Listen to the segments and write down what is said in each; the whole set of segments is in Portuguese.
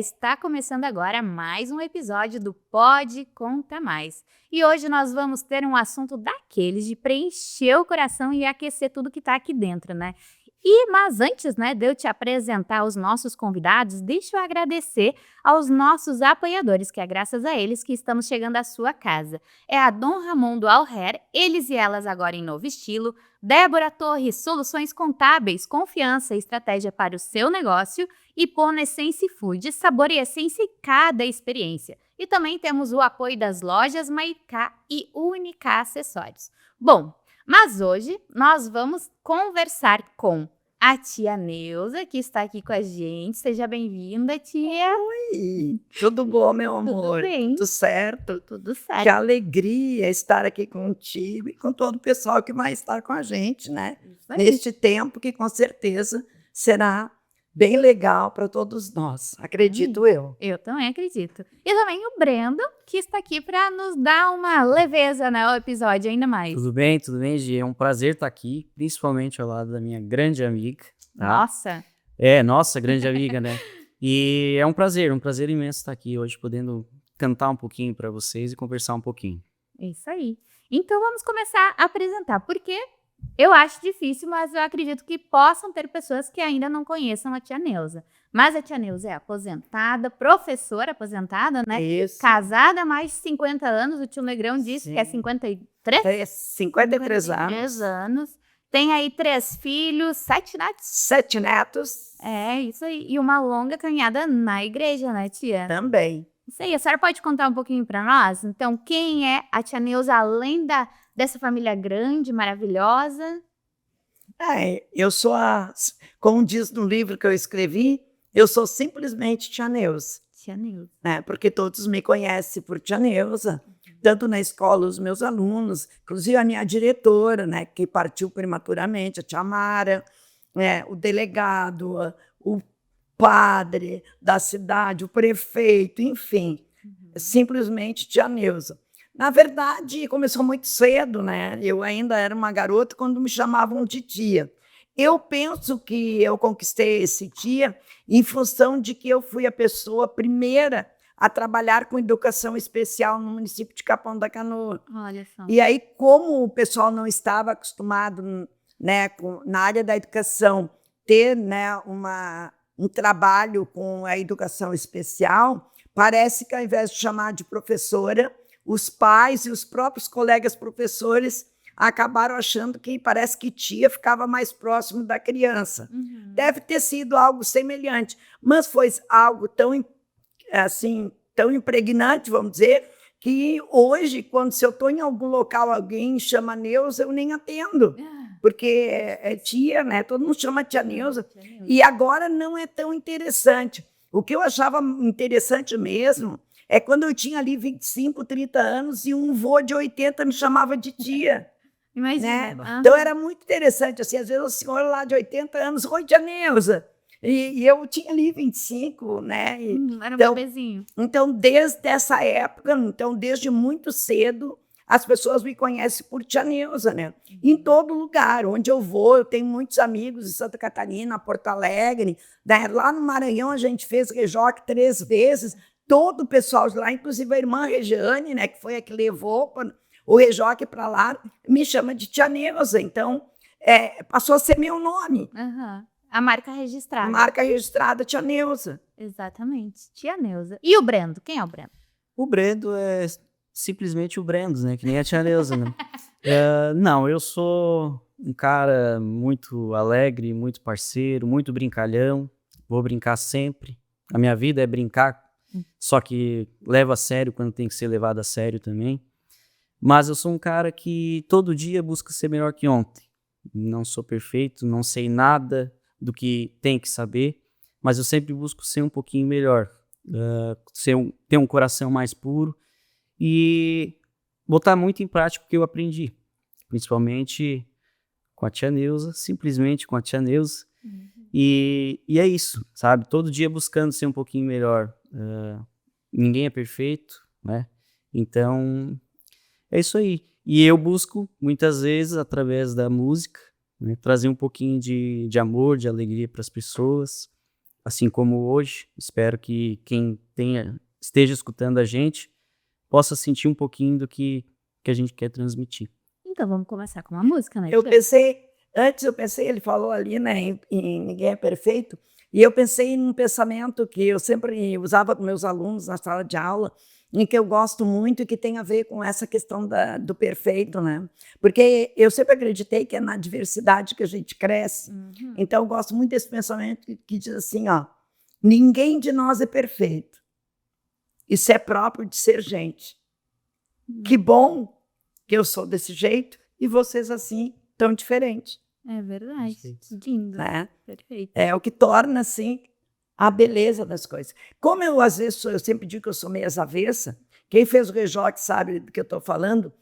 está começando agora mais um episódio do Pode Conta Mais. E hoje nós vamos ter um assunto daqueles de preencher o coração e aquecer tudo que está aqui dentro, né? Mas antes, de eu te apresentar os nossos convidados, deixa eu agradecer aos nossos apoiadores, que é graças a eles que estamos chegando à sua casa. É a Dom Ramon do Alher, eles e elas agora em novo estilo, Débora Torres, soluções contábeis, confiança e estratégia para o seu negócio, e Pona Essence Food, sabor e essência em cada experiência. E também temos o apoio das lojas Maicá e Unica Acessórios. Bom, mas hoje nós vamos conversar com a tia Neuza, que está aqui com a gente. Seja bem-vinda, tia. Oi, tudo bom, meu amor? Tudo bem? Tudo certo? Tudo certo. Que alegria estar aqui contigo e com todo o pessoal que vai estar com a gente, né? Isso aí. Neste tempo que com certeza será bem legal para todos nós, acredito eu. Eu também acredito. E também o Brendo, que está aqui para nos dar uma leveza, ao episódio ainda mais. Tudo bem, Gi? É um prazer estar aqui, principalmente ao lado da minha grande amiga. Tá? Nossa! Nossa grande amiga, né? E é um prazer imenso estar aqui hoje, podendo cantar um pouquinho para vocês e conversar um pouquinho. Isso aí. Então vamos começar a apresentar, porque eu acho difícil, mas eu acredito que possam ter pessoas que ainda não conheçam a tia Neuza. Mas a tia Neuza é aposentada, professora aposentada, né? Isso. Casada há mais de 50 anos, o tio Negrão disse Sim. que é 53? 53 anos, 53 anos. Tem aí 3 filhos, 7 netos. 7 netos É, isso aí. E uma longa caminhada na igreja, né, tia? também. Isso aí. A senhora pode contar um pouquinho para nós? Então, quem é a tia Neuza, além dessa família grande, maravilhosa? Eu sou como diz no livro que eu escrevi, eu sou simplesmente tia Neuza. Tia Neuza. Né? Porque todos me conhecem por tia Neuza, tanto na escola os meus alunos, inclusive a minha diretora, né, que partiu prematuramente, a tia Mara, o delegado, o padre da cidade, o prefeito, enfim, simplesmente tia Neuza. Na verdade, começou muito cedo, né? Eu ainda era uma garota quando me chamavam de tia. Eu penso que eu conquistei esse tia em função de que eu fui a pessoa primeira a trabalhar com educação especial no município de Capão da Canoa. Olha só. E aí, como o pessoal não estava acostumado, né, na área da educação, ter, né, um trabalho com a educação especial, parece que ao invés de chamar de professora, os pais e os próprios colegas professores acabaram achando que parece que tia ficava mais próximo da criança. Deve ter sido algo semelhante, mas foi algo tão impregnante, vamos dizer, que hoje, quando se eu estou em algum local, alguém chama Neuza, eu nem atendo, porque é tia, né? Todo mundo chama tia Neuza. E agora não é tão interessante. O que eu achava interessante mesmo é quando eu tinha ali 25, 30 anos e um vô de 80 me chamava de tia. Imagina. Né? Então era muito interessante, assim, às vezes o senhor lá de 80 anos, oi, tia Neuza. E eu tinha ali 25, né? Era um bebezinho. Então, desde essa época, desde muito cedo, as pessoas me conhecem por tia Neuza, né? Em todo lugar, onde eu vou, eu tenho muitos amigos em Santa Catarina, Porto Alegre, né? Lá no Maranhão a gente fez Rejoque 3 vezes, todo o pessoal de lá, inclusive a irmã Regiane, né, que foi a que levou o Rejoque para lá, me chama de tia Neuza. Então, passou a ser meu nome. A marca registrada. A marca registrada, tia Neuza. Exatamente, tia Neuza. E o Brendo? Quem é o Brendo? O Brendo é simplesmente o Brendo, né? Que nem a tia Neuza, né? Não, eu sou um cara muito alegre, muito parceiro, muito brincalhão. Vou brincar sempre. A minha vida é brincar, só que levo a sério quando tem que ser levado a sério também. Mas eu sou um cara que todo dia busca ser melhor que ontem. Não sou perfeito, não sei nada do que tem que saber, mas eu sempre busco ser um pouquinho melhor, ter um coração mais puro e botar muito em prática o que eu aprendi, principalmente com a tia Neuza, simplesmente com a tia Neuza. E é isso, sabe? Todo dia buscando ser um pouquinho melhor. Ninguém é perfeito, né? Então, é isso aí. E eu busco, muitas vezes, através da música, né, trazer um pouquinho de amor, de alegria para as pessoas. assim como hoje. Espero que quem esteja escutando a gente possa sentir um pouquinho do que a gente quer transmitir. Então vamos começar com uma música, né? Eu Tia? pensei, ele falou ali, né, em Ninguém é Perfeito, e eu pensei num pensamento que eu sempre usava com meus alunos na sala de aula, em que eu gosto muito e que tem a ver com essa questão do perfeito, né? Porque eu sempre acreditei que é na diversidade que a gente cresce. Uhum. Então eu gosto muito desse pensamento que diz assim, ó, ninguém de nós é perfeito. Isso é próprio de ser gente. Que bom que eu sou desse jeito e vocês assim tão diferentes, É verdade. Perfeito. Lindo. né? Perfeito. É o que torna assim a beleza das coisas. Como eu às vezes eu sempre digo que eu sou meio avessa, quem fez o Rejoc sabe do que eu estou falando.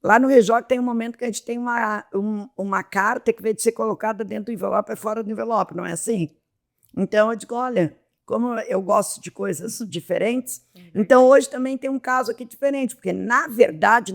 Lá no Rejoc tem um momento que a gente tem uma carta que vai ser colocada dentro do envelope e fora do envelope, não é assim? Então eu digo, olha, como eu gosto de coisas diferentes, então hoje também tem um caso aqui diferente, porque na verdade,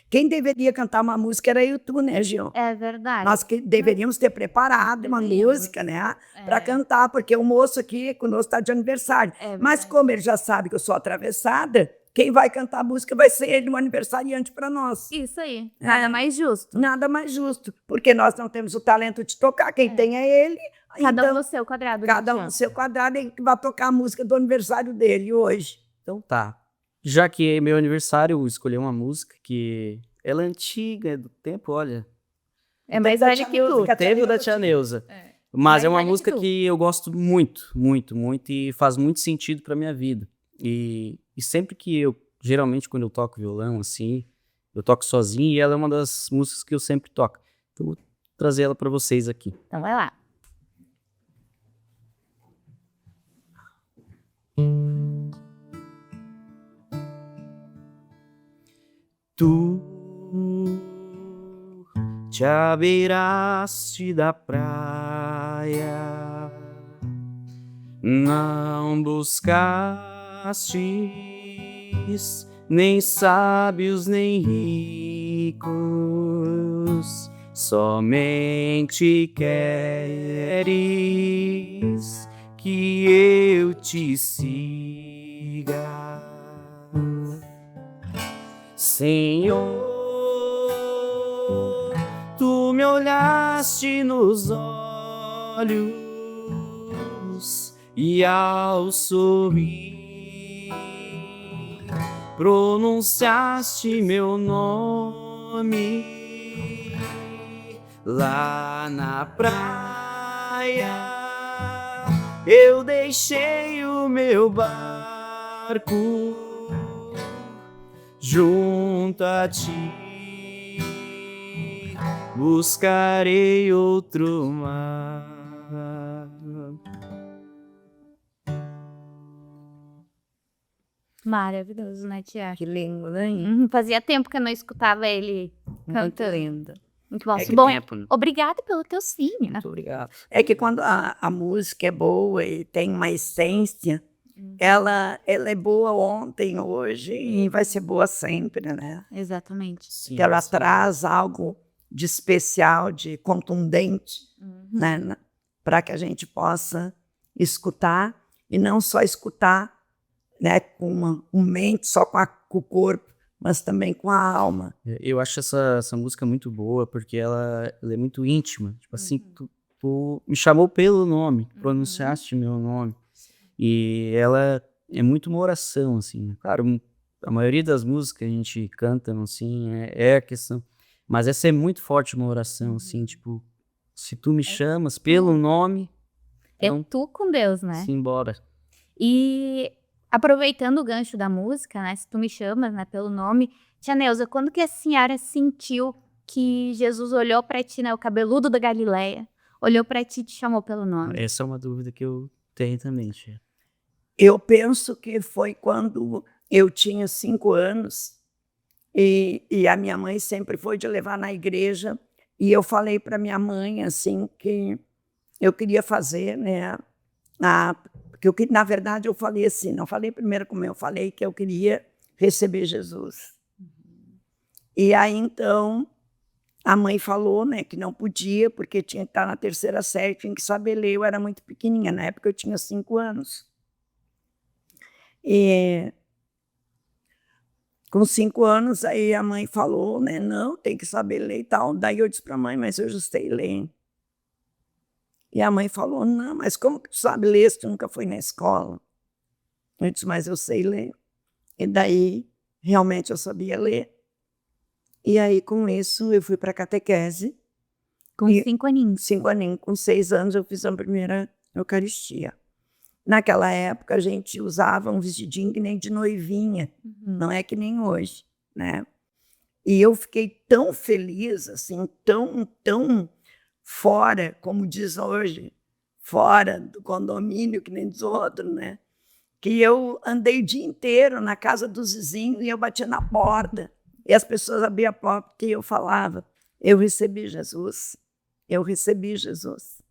quem deveria cantar uma música era eu e tu, né, Gil? É verdade. Nós que deveríamos ter preparado uma música, né, para cantar, porque o moço aqui conosco está de aniversário. É Mas verdade. como ele já sabe que eu sou atravessada, quem vai cantar a música vai ser ele, um aniversariante para nós. Isso aí. Nada mais justo. Nada mais justo, porque nós não temos o talento de tocar, quem tem é ele. Cada então, um no seu quadrado. cada um né, no tia? seu quadrado e que vai tocar a música do aniversário dele hoje. Então tá. Já que é meu aniversário, eu escolhi uma música que ela é antiga, é do tempo, olha. É mais Da velha Tia que Neuza, tu. que a Teve o da Tia Tia Neuza. É. Mas Mais é uma velha que música tu. que eu gosto muito, muito, muito e faz muito sentido pra minha vida. E sempre que geralmente quando eu toco violão, assim, eu toco sozinho e ela é uma das músicas que eu sempre toco. Então eu vou trazer ela pra vocês aqui. Então vai lá. Tu te abeiraste da praia, não buscastes nem sábios nem ricos, somente queres que eu te siga. Senhor, tu me olhaste nos olhos e ao sorrir pronunciaste meu nome lá na praia. Eu deixei o meu barco junto a ti, buscarei outro mar. Maravilhoso, né, tia? Que lindo, né? Fazia tempo que eu não escutava ele Muito cantando. lindo. Muito bom. É que Bom, tempo, né? obrigada pelo teu sim, né? Muito obrigado. É que quando a música é boa e tem uma essência, ela é boa ontem, hoje e vai ser boa sempre, né? Exatamente. Sim, Que ela sim. traz algo de especial, de contundente, né? Para que a gente possa escutar e não só escutar, né, com mente, só com o corpo, mas também com a alma. Eu acho essa música muito boa porque ela é muito íntima. Tipo assim, tu me chamou pelo nome, pronunciaste meu nome. E ela é muito uma oração, assim. Né? Claro, a maioria das músicas que a gente canta, assim, é a questão. Mas essa é muito forte uma oração, assim, tipo, se tu me chamas pelo nome, É então, tu com Deus, né? simbora. E aproveitando o gancho da música, né? Se tu me chamas, né, pelo nome. Tia Neuza, quando que a senhora sentiu que Jesus olhou pra ti, né? O cabeludo da Galileia, olhou pra ti e te chamou pelo nome? Essa é uma dúvida que eu tenho também, tia. Eu penso que foi quando eu tinha 5 anos e a minha mãe sempre foi de levar na igreja e eu falei para minha mãe assim que eu queria fazer, né? Na verdade eu falei assim, não falei primeiro como eu falei que eu queria receber Jesus. E aí então A mãe falou, né, que não podia, porque tinha que estar na 3ª série, tinha que saber ler. Eu era muito pequenininha, na época eu tinha 5 anos. E com 5 anos, aí a mãe falou, né, não, tem que saber ler e tal. Daí eu disse para a mãe, mas eu já sei ler. E a mãe falou, não, mas como que tu sabe ler se tu nunca foi na escola? Eu disse, mas eu sei ler. E daí, realmente, eu sabia ler. E aí, com isso, eu fui para a catequese. Com E 5 aninhos. 5 aninhos, com 6 anos, eu fiz a primeira Eucaristia. Naquela época, a gente usava um vestidinho que nem de noivinha, não é que nem hoje, né? E eu fiquei tão feliz, assim, tão fora, como diz hoje, fora do condomínio, que nem diz outro, né? Que eu andei o dia inteiro na casa dos vizinhos e eu batia na porta. E as pessoas abriam a porta e eu falava, eu recebi Jesus, eu recebi Jesus.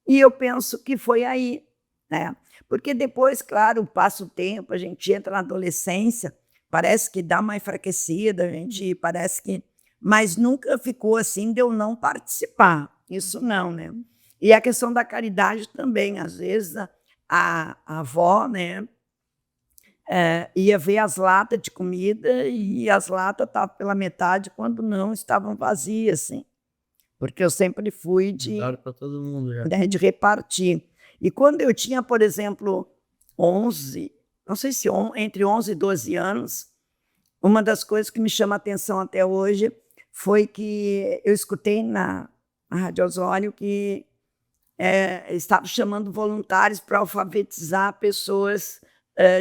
E eu penso que foi aí, né? Porque depois, claro, passa o tempo, a gente entra na adolescência, parece que dá uma enfraquecida, a gente parece que... Mas nunca ficou assim de eu não participar, isso não, né? E a questão da caridade também, às vezes a avó, né, ia ver as latas de comida e as latas estavam pela metade, quando não, estavam vazias, assim. Porque eu sempre fui Para todo mundo já. de repartir. E quando eu tinha, por exemplo, 11, não sei se entre 11 e 12 anos, uma das coisas que me chama a atenção até hoje foi que eu escutei na Rádio Osório que estavam chamando voluntários para alfabetizar pessoas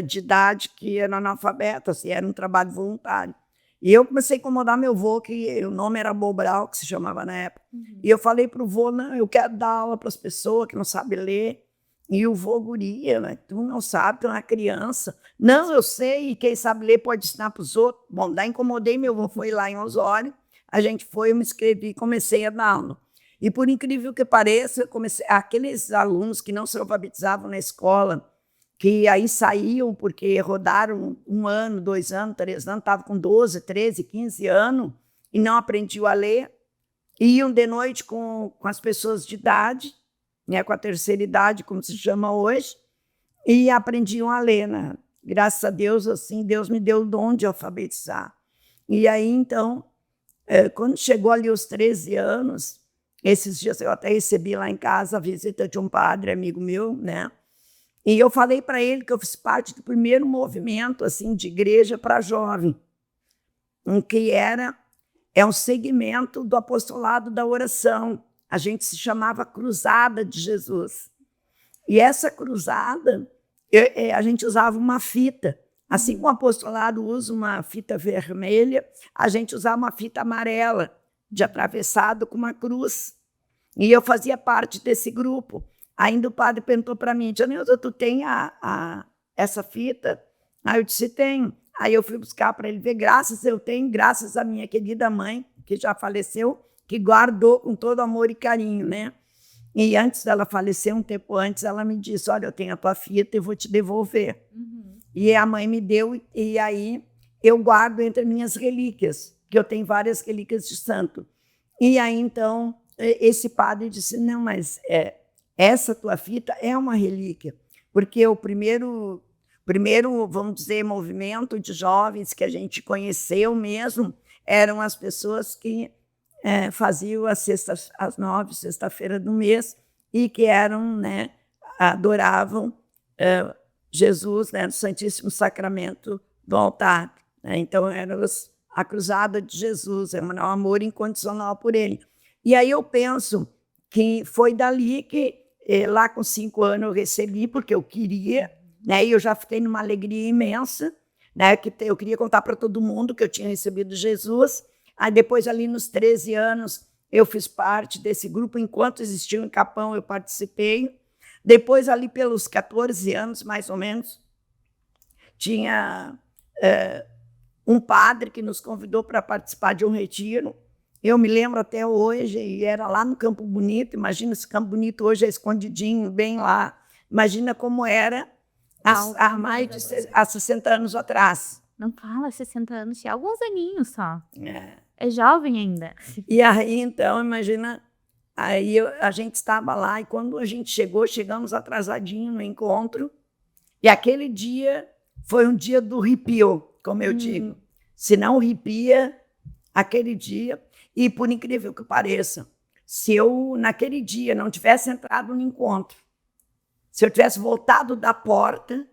de idade que eram analfabetas, e era um trabalho voluntário. E eu comecei a incomodar meu avô, que o nome era Bobral, que se chamava na época. E eu falei para o vô, não, eu quero dar aula para as pessoas que não sabem ler. E o vô, guria, mas tu não sabe, tu é uma criança. Não, eu sei, e quem sabe ler pode ensinar para os outros. Bom, daí incomodei, meu avô foi lá em Osório, a gente foi, eu me inscrevi e comecei a dar aula. E por incrível que pareça, aqueles alunos que não se alfabetizavam na escola, que aí saíam porque rodaram 1 ano, 2 anos, 3 anos, estavam com 12, 13, 15 anos e não aprendiam a ler, iam de noite com as pessoas de idade, né, com a 3ª idade, como se chama hoje, e aprendiam a ler, né? Graças a Deus, assim, Deus me deu o dom de alfabetizar. E aí, então, quando chegou ali os 13 anos, esses dias eu até recebi lá em casa a visita de um padre amigo meu, né? E eu falei para ele que eu fiz parte do primeiro movimento assim, de igreja para jovem, que é um segmento do apostolado da oração. A gente se chamava Cruzada de Jesus. E essa cruzada, a gente usava uma fita. Assim como o apostolado usa uma fita vermelha, a gente usava uma fita amarela, de atravessado com uma cruz. E eu fazia parte desse grupo. Ainda o padre perguntou para mim, Tia Neuza, tu tem essa fita? Aí eu disse, tenho. Aí eu fui buscar para ele ver, eu tenho, graças à minha querida mãe, que já faleceu, que guardou com todo amor e carinho, né? E antes dela falecer, um tempo antes, ela me disse, olha, eu tenho a tua fita e vou te devolver. E a mãe me deu, e aí eu guardo entre minhas relíquias, que eu tenho várias relíquias de santo. E aí, então, esse padre disse, não, mas essa tua fita é uma relíquia, porque o primeiro, vamos dizer, movimento de jovens que a gente conheceu mesmo eram as pessoas que faziam às 9, sexta-feira do mês, e que eram, né, adoravam Jesus, né, no Santíssimo Sacramento do altar. Né? Então, era a cruzada de Jesus, é um amor incondicional por ele. E aí eu penso que foi dali que, lá com 5 anos, eu recebi, porque eu queria, né, e eu já fiquei numa alegria imensa, né, que eu queria contar para todo mundo que eu tinha recebido Jesus. Aí depois, ali nos 13 anos, eu fiz parte desse grupo, enquanto existiu em Capão, eu participei. Depois, ali pelos 14 anos, mais ou menos, tinha um padre que nos convidou para participar de um retiro. Eu me lembro até hoje, e era lá no Campo Bonito. Imagina, esse Campo Bonito hoje é escondidinho, bem lá. Imagina como era há mais de 60 anos atrás. Não fala 60 anos, tinha alguns aninhos só. É jovem ainda. E aí, então, imagina, a gente estava lá e quando a gente chegamos atrasadinho no encontro e aquele dia foi um dia do ripio, como eu digo. Se não ripia, aquele dia, e por incrível que pareça, se eu naquele dia não tivesse entrado no encontro, se eu tivesse voltado da porta,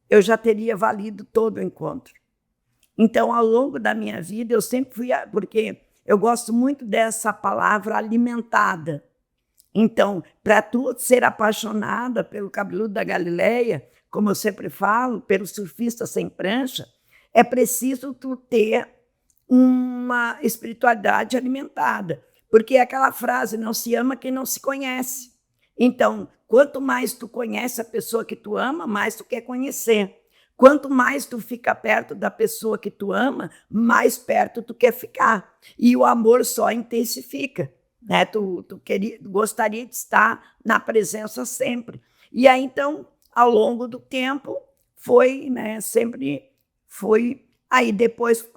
eu já teria valido todo o encontro. Então, ao longo da minha vida, eu sempre fui, porque eu gosto muito dessa palavra alimentada. Então, para tu ser apaixonada pelo cabeludo da Galileia, como eu sempre falo, pelo surfista sem prancha, é preciso tu ter uma espiritualidade alimentada. Porque é aquela frase, não se ama quem não se conhece. Então, quanto mais tu conhece a pessoa que tu ama, mais tu quer conhecer. Quanto mais tu fica perto da pessoa que tu ama, mais perto tu quer ficar. E o amor só intensifica. Né? Tu gostaria de estar na presença sempre. E aí, então, ao longo do tempo, foi, né, sempre foi. Aí depois,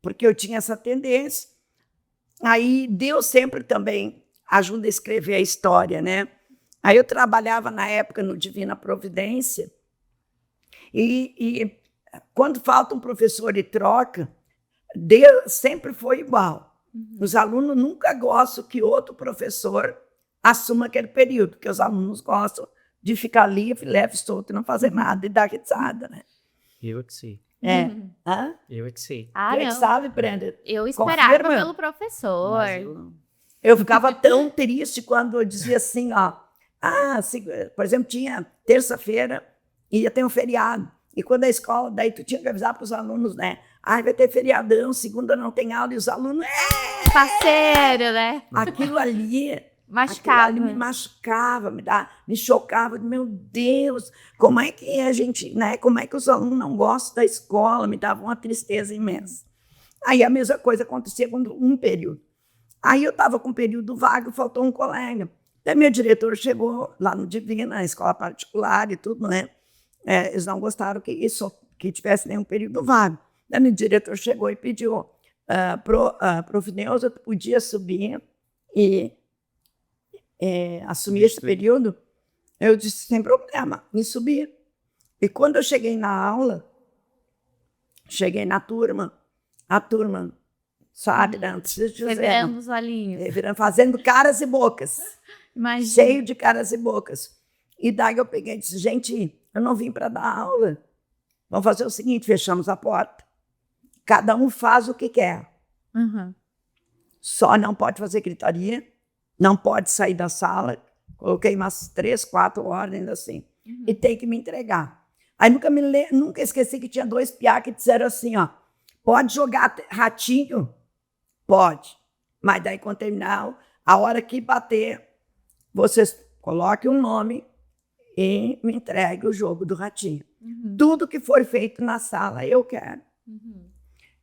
porque eu tinha essa tendência, aí Deus sempre também ajuda a escrever a história, né? Aí eu trabalhava na época no Divina Providência, e quando falta um professor e troca, Deus sempre foi igual. Os alunos nunca gostam que outro professor assuma aquele período, porque os alunos gostam de ficar livre, leve, solto e não fazer nada e dar risada, né? Eu é que sei. Hã? Eu é que sei. Ah, Tu é que não. sabe, Brenda? Eu esperava Confirma? pelo professor. Mas eu não. Eu ficava tão triste quando eu dizia assim, ó, por exemplo, tinha terça-feira e ia ter um feriado. E quando a escola, daí tu tinha que avisar para os alunos, né? Vai ter feriadão, segunda não tem aula, e os alunos, Parceiro, né? aquilo ali Machucado. me machucava, me chocava. Meu Deus, como é que a gente, né? Como é que os alunos não gostam da escola? Me dava uma tristeza imensa. Aí a mesma coisa acontecia quando um período. Aí eu estava com um período vago, faltou um colega. Daí meu diretor chegou lá no Divina, na escola particular e tudo, né? Eles não gostaram que tivesse nenhum período vago. Daí meu diretor chegou e pediu, Prof. Neuza, tu podia subir e assumir esse período? Eu disse, sem problema, me subir. E quando eu cheguei na aula, cheguei na turma, a turma, sabe, não precisa dizer, Revirando os olhinhos. fazendo caras e bocas, Imagina. cheio de caras e bocas. E daí eu peguei e disse, gente, eu não vim para dar aula. Vamos fazer o seguinte, fechamos a porta. Cada um faz o que quer. Só não pode fazer gritaria, não pode sair da sala. Coloquei umas 3, 4 ordens assim. E tem que me entregar. Aí nunca esqueci que tinha 2 piá que disseram assim, ó, pode jogar ratinho? Pode. Mas daí quando terminar, a hora que bater, vocês coloquem um nome e me entregue o jogo do ratinho. Tudo que for feito na sala, eu quero.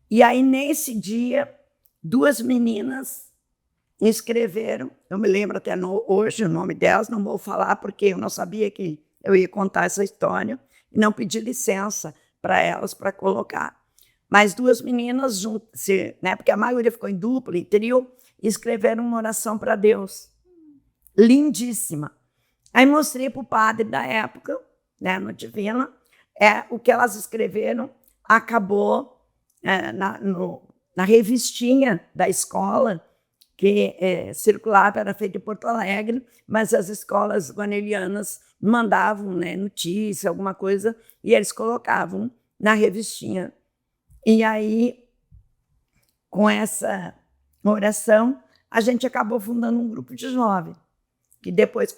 E aí, nesse dia, 2 meninas escreveram, eu me lembro até hoje o nome delas, não vou falar porque eu não sabia que eu ia contar essa história, e não pedi licença para elas para colocar. Mas 2 meninas, né, porque a maioria ficou em dupla, em trio, escreveram uma oração para Deus. Lindíssima. Aí mostrei para o padre da época, né, no Divina, o que elas escreveram acabou na revistinha da escola, que circulava, era feita em Porto Alegre, mas as escolas guanelianas mandavam, né, notícia, alguma coisa, e eles colocavam na revistinha. E aí, com essa oração, a gente acabou fundando um grupo de jovens, que depois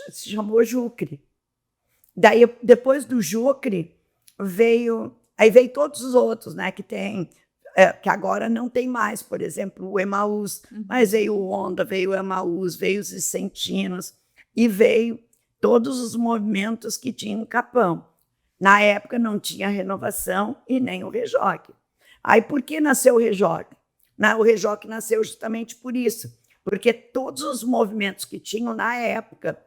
se chamou Jucre. Daí, depois do Jucre, veio todos os outros, né, que agora não tem mais, por exemplo, o Emaús, mas veio o Onda, veio o Emaús, veio os Vicentinos, e veio todos os movimentos que tinham no Capão. Na época não tinha Renovação e nem o Rejoque. Aí por que nasceu o Rejoque? O Rejoque nasceu justamente por isso, porque todos os movimentos que tinham na época,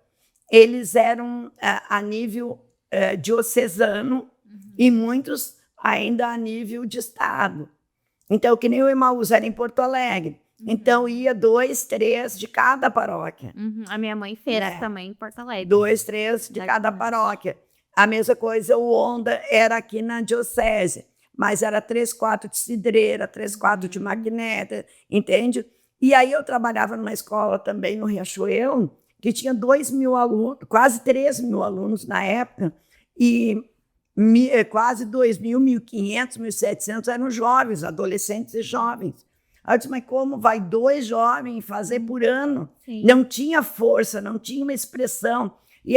eles eram a nível diocesano e muitos ainda a nível de Estado. Então, que nem o Emaús era em Porto Alegre. Então, ia 2, 3 de cada paróquia. A minha mãe fez Né? também em Porto Alegre. 2, 3 de cada paróquia. A mesma coisa, o Onda era aqui na diocese, mas era 3, 4 de Cidreira, 3, 4 de Magneta, entende? E aí eu trabalhava numa escola também no Riachuelo, que tinha 2.000 alunos, quase 3.000 alunos na época, e quase 2.000, 1.500, 1.700 eram jovens, adolescentes e jovens. Aí eu disse, mas como vai 2 jovens fazer por ano? Sim. Não tinha força, não tinha uma expressão. E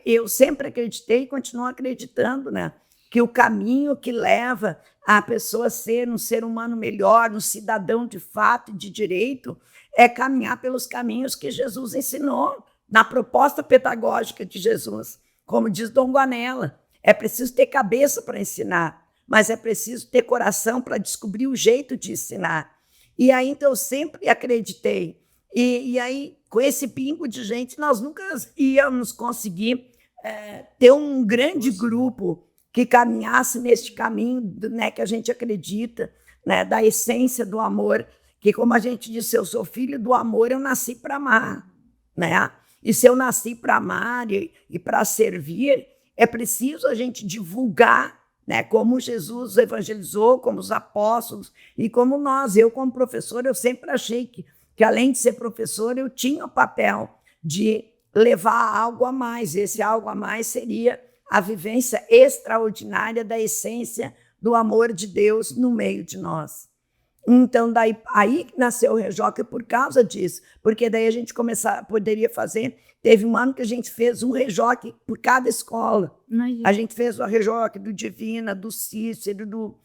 eu sempre acreditei e continuo acreditando, né? Que o caminho que leva a pessoa a ser um ser humano melhor, um cidadão de fato e de direito, é caminhar pelos caminhos que Jesus ensinou, na proposta pedagógica de Jesus. Como diz Dom Guanella, é preciso ter cabeça para ensinar, mas é preciso ter coração para descobrir o jeito de ensinar. E aí, então, eu sempre acreditei. E aí, com esse pingo de gente, nós nunca íamos conseguir ter um grande grupo que caminhasse neste caminho, né, que a gente acredita, né, da essência do amor, que, como a gente disse, eu sou filho do amor, eu nasci para amar. Né? E se eu nasci para amar e para servir, é preciso a gente divulgar, né, como Jesus evangelizou, como os apóstolos e como nós. Eu, como professor, eu sempre achei que além de ser professor, eu tinha o papel de levar algo a mais. Esse algo a mais seria a vivência extraordinária da essência do amor de Deus no meio de nós. Então, aí nasceu o Rejoque por causa disso, porque daí a gente poderia fazer. Teve um ano que a gente fez um Rejoque por cada escola. A gente fez o Rejoque do Divina, do Cícero, do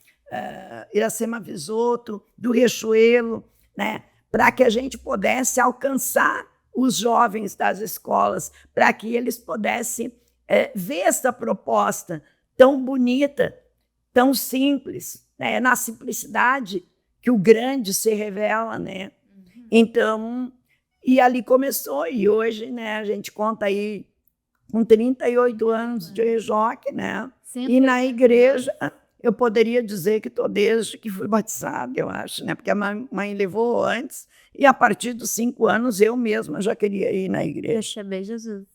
Iracema Visoto, do Riachuelo, né? Para que a gente pudesse alcançar os jovens das escolas, para que eles pudessem ver essa proposta tão bonita, tão simples, né? Na simplicidade que o grande se revela, né? Então, e ali começou, e hoje, né, a gente conta aí com 38 anos de Rejoque, né? E na igreja, eu poderia dizer que estou desde que fui batizada, eu acho, né? Porque a mãe levou antes, e a partir dos 5 anos eu mesma já queria ir na igreja. Receber Jesus.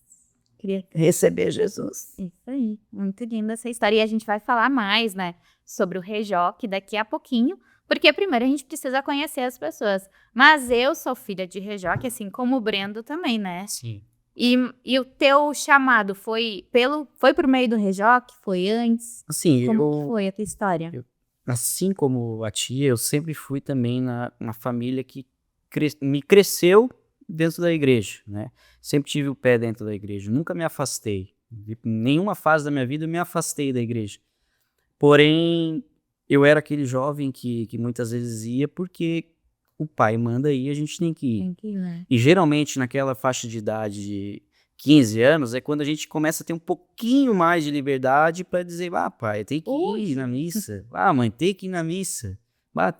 Receber Jesus. Isso aí, muito linda essa história. E a gente vai falar mais, né, sobre o Rejoque daqui a pouquinho, porque primeiro a gente precisa conhecer as pessoas. Mas eu sou filha de Rejoque, assim como o Brendo também, né? Sim. E o teu chamado foi por meio do Rejoque? Foi antes? Assim, Como que foi a tua história? Assim como a tia, eu sempre fui também na família que me cresceu dentro da igreja, né? Sempre tive o pé dentro da igreja, nunca me afastei. Em nenhuma fase da minha vida eu me afastei da igreja. Porém, eu era aquele jovem que muitas vezes ia porque o pai manda ir, a gente tem que ir. Tem que ir, né? E geralmente naquela faixa de idade de 15 anos é quando a gente começa a ter um pouquinho mais de liberdade para dizer, pai, tem que ir na missa. Mãe, tem que ir na missa.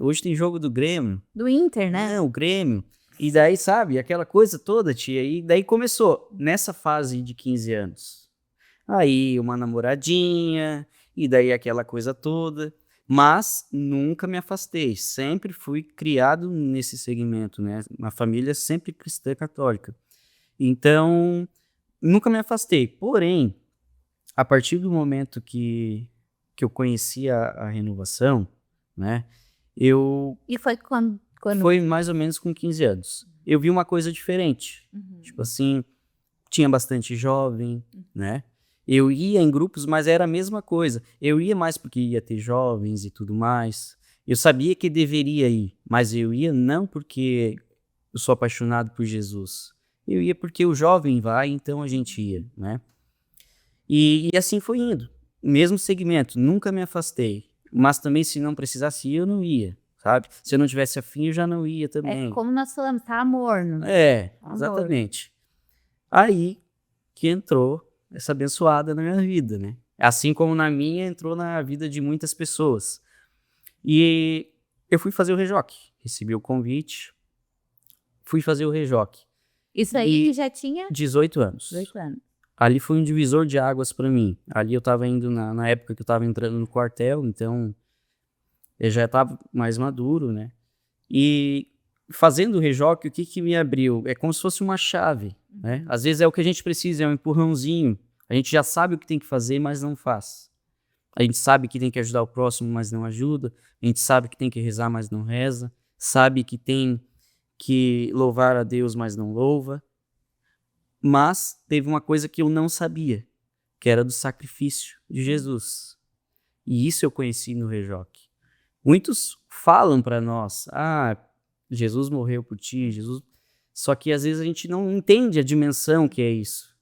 Hoje tem jogo do Grêmio. Do Inter, né? Não, o Grêmio. E daí, sabe, aquela coisa toda, tia. E daí começou, nessa fase de 15 anos. Aí uma namoradinha, e daí aquela coisa toda. Mas nunca me afastei, sempre fui criado nesse segmento, né? Uma família sempre cristã católica. Então, nunca me afastei. Porém, a partir do momento que eu conheci a renovação, né? E foi quando? Foi mais ou menos com 15 anos. Eu vi uma coisa diferente. Tipo assim, tinha bastante jovem, né? Eu ia em grupos, mas era a mesma coisa. Eu ia mais porque ia ter jovens e tudo mais. Eu sabia que deveria ir, mas eu ia não porque eu sou apaixonado por Jesus. Eu ia porque o jovem vai, então a gente ia, né? E assim foi indo. Mesmo segmento, nunca me afastei. Mas também se não precisasse ir, eu não ia, sabe? Se eu não tivesse afim, eu já não ia também. É como nós falamos, tá morno. Exatamente. Aí que entrou essa abençoada na minha vida, né? Assim como na minha, entrou na vida de muitas pessoas. E eu fui fazer o Rejoque. Recebi o convite, fui fazer o Rejoque. Isso aí já tinha? 18 anos. 18 anos. Ali foi um divisor de águas para mim. Ali eu estava indo, na época que eu estava entrando no quartel, então Eu já estava mais maduro, né? E fazendo o Rejoque, o que que me abriu? É como se fosse uma chave, né? Às vezes é o que a gente precisa, é um empurrãozinho. A gente já sabe o que tem que fazer, mas não faz. A gente sabe que tem que ajudar o próximo, mas não ajuda. A gente sabe que tem que rezar, mas não reza. Sabe que tem que louvar a Deus, mas não louva. Mas teve uma coisa que eu não sabia, que era do sacrifício de Jesus. E isso eu conheci no Rejoque. Muitos falam para nós, Jesus morreu por ti, Jesus... Só que às vezes a gente não entende a dimensão que é isso.